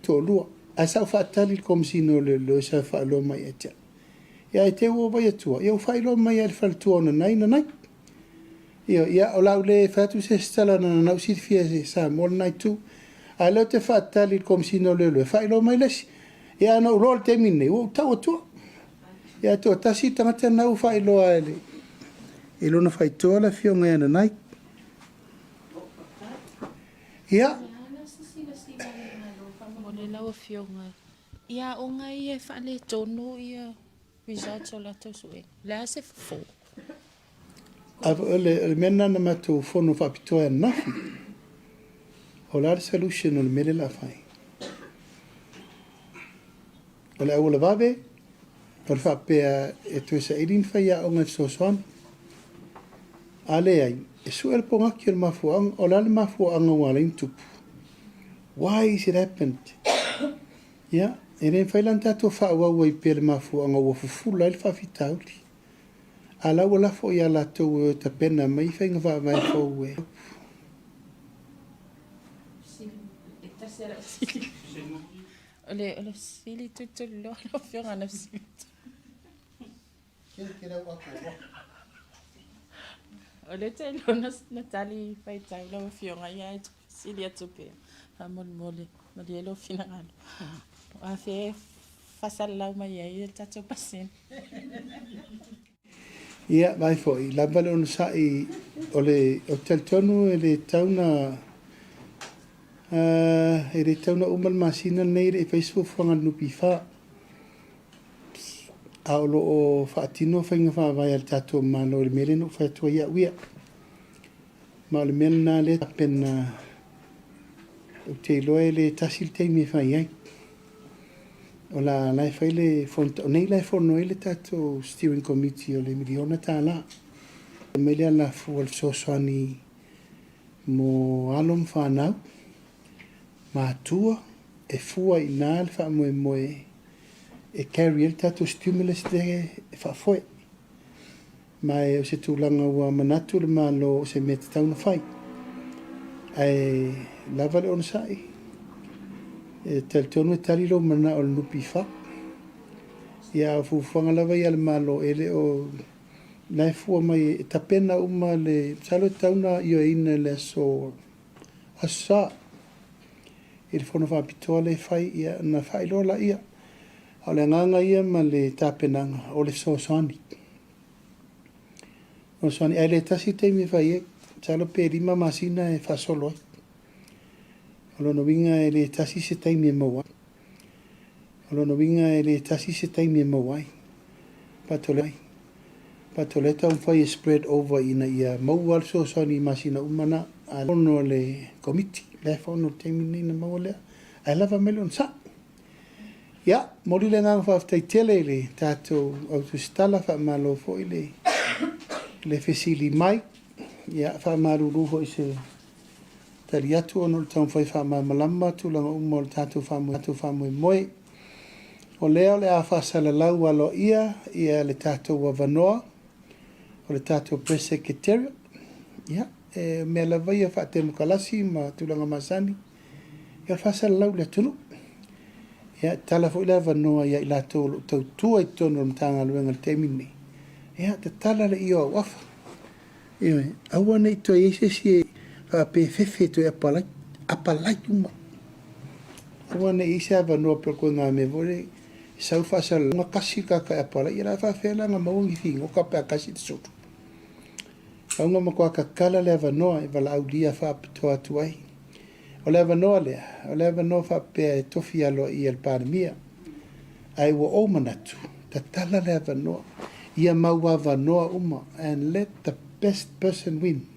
To olua. A sa whaatali kom si no leo sa whailo mai e tia. Ia e te ua vai atua. Ia whailo mai al whaltua na nai na nai. Ia o lau le whatu se stala na nau sirfia se sa mol nai tu. A leo te whaatali kom si no leo. Whailo mai lesi. Ia ana urol te mine. Ua tau atua. Ia toa tasi tangata nau whailo a ele. E lona whaitoa la Afioga ia na nai. Ia. O le lau Afioga Ia o ngai e whaale tonu ia results o lato sue. Lea se fo. Le mena na matu fono whapitoa nafi. O la solution o le mele la whai. O le aula vawe, o le whapea e tuesa irin whai a o ngai sosoani. Ale ai, e su el ponga ki o le mafuanga, o la le mafuanga wala intupu. Why is it happened? Yeah, e rei whailan tato whaua i pere mafuanga ua fufula il whawhitauli. Ala wala fo ia la tau ta pena mai whainga whaamai fau e. Ole sili tutu lo whionga na sili. Ole te lo na tali pai tai lo whionga ia sili atu pe. Hamon mole, mole lo fina ngalo. Afe Faasalalau mai ia tatu pasen. Ia, vai foi. La vale on sai ole o teltonu e le tauna e le tauna umal masina nei e Facebook fanga nupi fa. Aulo o fatino fanga fa vai al tatu mano le mele no fa to ia wia. Ma le mele na le pena o te loe le tasil te mi fa ia. Ola lai faile fonto nei lai forno ele tato steering committee o le miliona tala. Mele ala fuol sosoani mo alum whanau. Ma tua e fua i nal wha moe moe e carry el tato stimulus de e wha foe. Ma e o se tūlanga ua manatu le malo o se mete tauna whai. Ai lava le on sai. E tel tonu e talilo mana o nupi wha. Ia fuwhanga lava i al malo ele o nai fua mai e tapena uma le salo tauna i o ina le so asa. I le whono whapitoa le whai ia na whai lola ia. O le nganga ia ma le tapenanga o le soani. O soani ai le tasi teimi whai e salo pe rima masina e whasolo. Alono winga e le tasi se taimi e mawai. Alono winga e le tasi se taimi e mawai. Patoleta whai e spread over ina ia mawal soani masina umana. Alono le committee. Le whono teimi nina mawalea. Ai lava melon sa. Ia, mori le nganga whaftai tele le tātou au Tusitala whaamalo fo i le fesili mai. Ia, whaamaru ho i se tari atu ono le tau whai whaamamalama tūlanga umo le tātou whaamu e moe. O leo le a Faasalalau alo ia le tātou wa vanoa. O le tātou press secretariat. Ia, mea la vai a whaatemu kalasi ma tūlanga masani. Ia Faasalalau le tunu. Ia tala fo ila vanoa ia ila tō tau tua i tono mtanga luenga le temini. Ia te tala le iyo wafa. Ia awa nei toa eise si e whape fefe to e apalai uma. Awa nei eise a vanoa pia koe ngā me vore. Sau Faasalalau ngā kasi kaka e apalai. Ia rai whawhela ngā maungi fi ngoka pia kasi te sotu. Aunga makua kakala le vanoa e wala aulia whapitoa tuai. O le vanoa whapea e tofi alo i ile Palemia. Ai wa o manatu. Ta tala le vanoa. Ia maua vanoa uma. And let the best person win.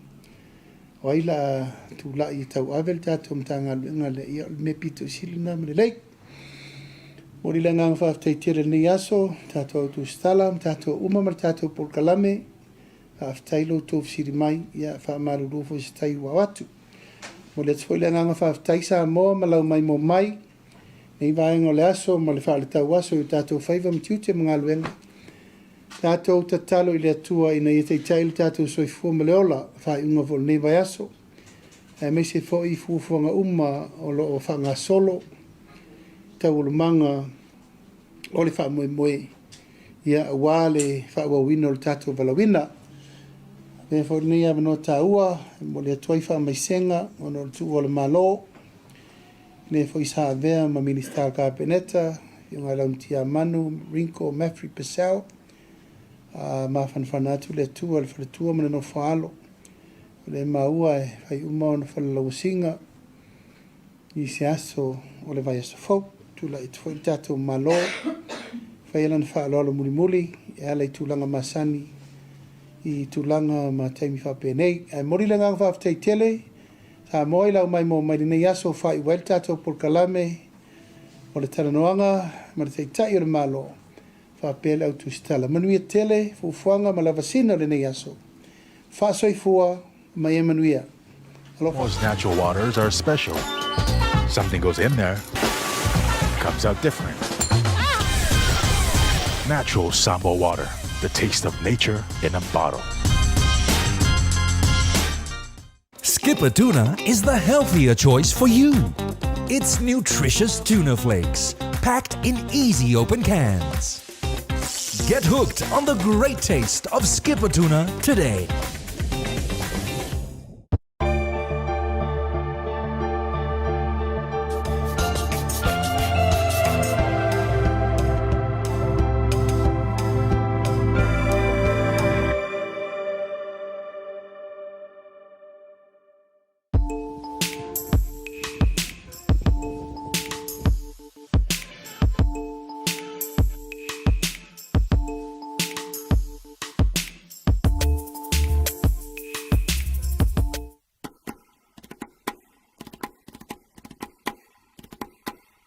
O ila tu la i tau avel tātou mtanga luenga le ia me pito silina me le leik. Mori le ngang whaftai tira ni aso. Tātou Tusitala, tātou uma tātou polkalame. Whaftai lo tof siri mai. Ia whaamaru rufo si tai wa watu. Mo le tfoi le nganga whaftai Samoa ma lau mai mo mai. Nei vaenga le aso ma le whaale tau aso i tātou whaiva mtiute mga luenga. Tātou tatalo i le atua ina i te tail tātou soifua ma le ola whae unga vol nei vai aso. E me se fo i fuafuanga uma o lo o whanga solo. Tau o manga o le wha moe moe. Ia wale wha wawina o le tātou valawina. Pe fo nei ava no taua, mo le tuai wha mai senga, o no tu o le malo. Ne fo isa avea ma minister ka peneta, yung alam tia manu, rinko, mafri pesau. Ma fanfanatu le tua, le whaletua mana no whaalo. Le maua e whai uma o na whalalau singa. I se aso o le vai aso fau, tula i tfoi tatou malo whaiala na whaaloalo muli muli e ala i tūlanga masani i tūlanga ma taimi whapenei e mori le ngang whaaftei tele sa moi lau mai mo mai nei aso whai wail tatou por kalame o le taranoanga ma le teitai o le malo whaapele au tusitala manuia tele fufuanga ma lavasina le nei aso whaasoifua mai manuia. Most natural waters are special. Something goes in there, comes out different. Natural Samoa water, the taste of nature in a bottle. Skipper tuna is the healthier choice for you. It's nutritious tuna flakes, packed in easy open cans. Get hooked on the great taste of Skipper tuna today.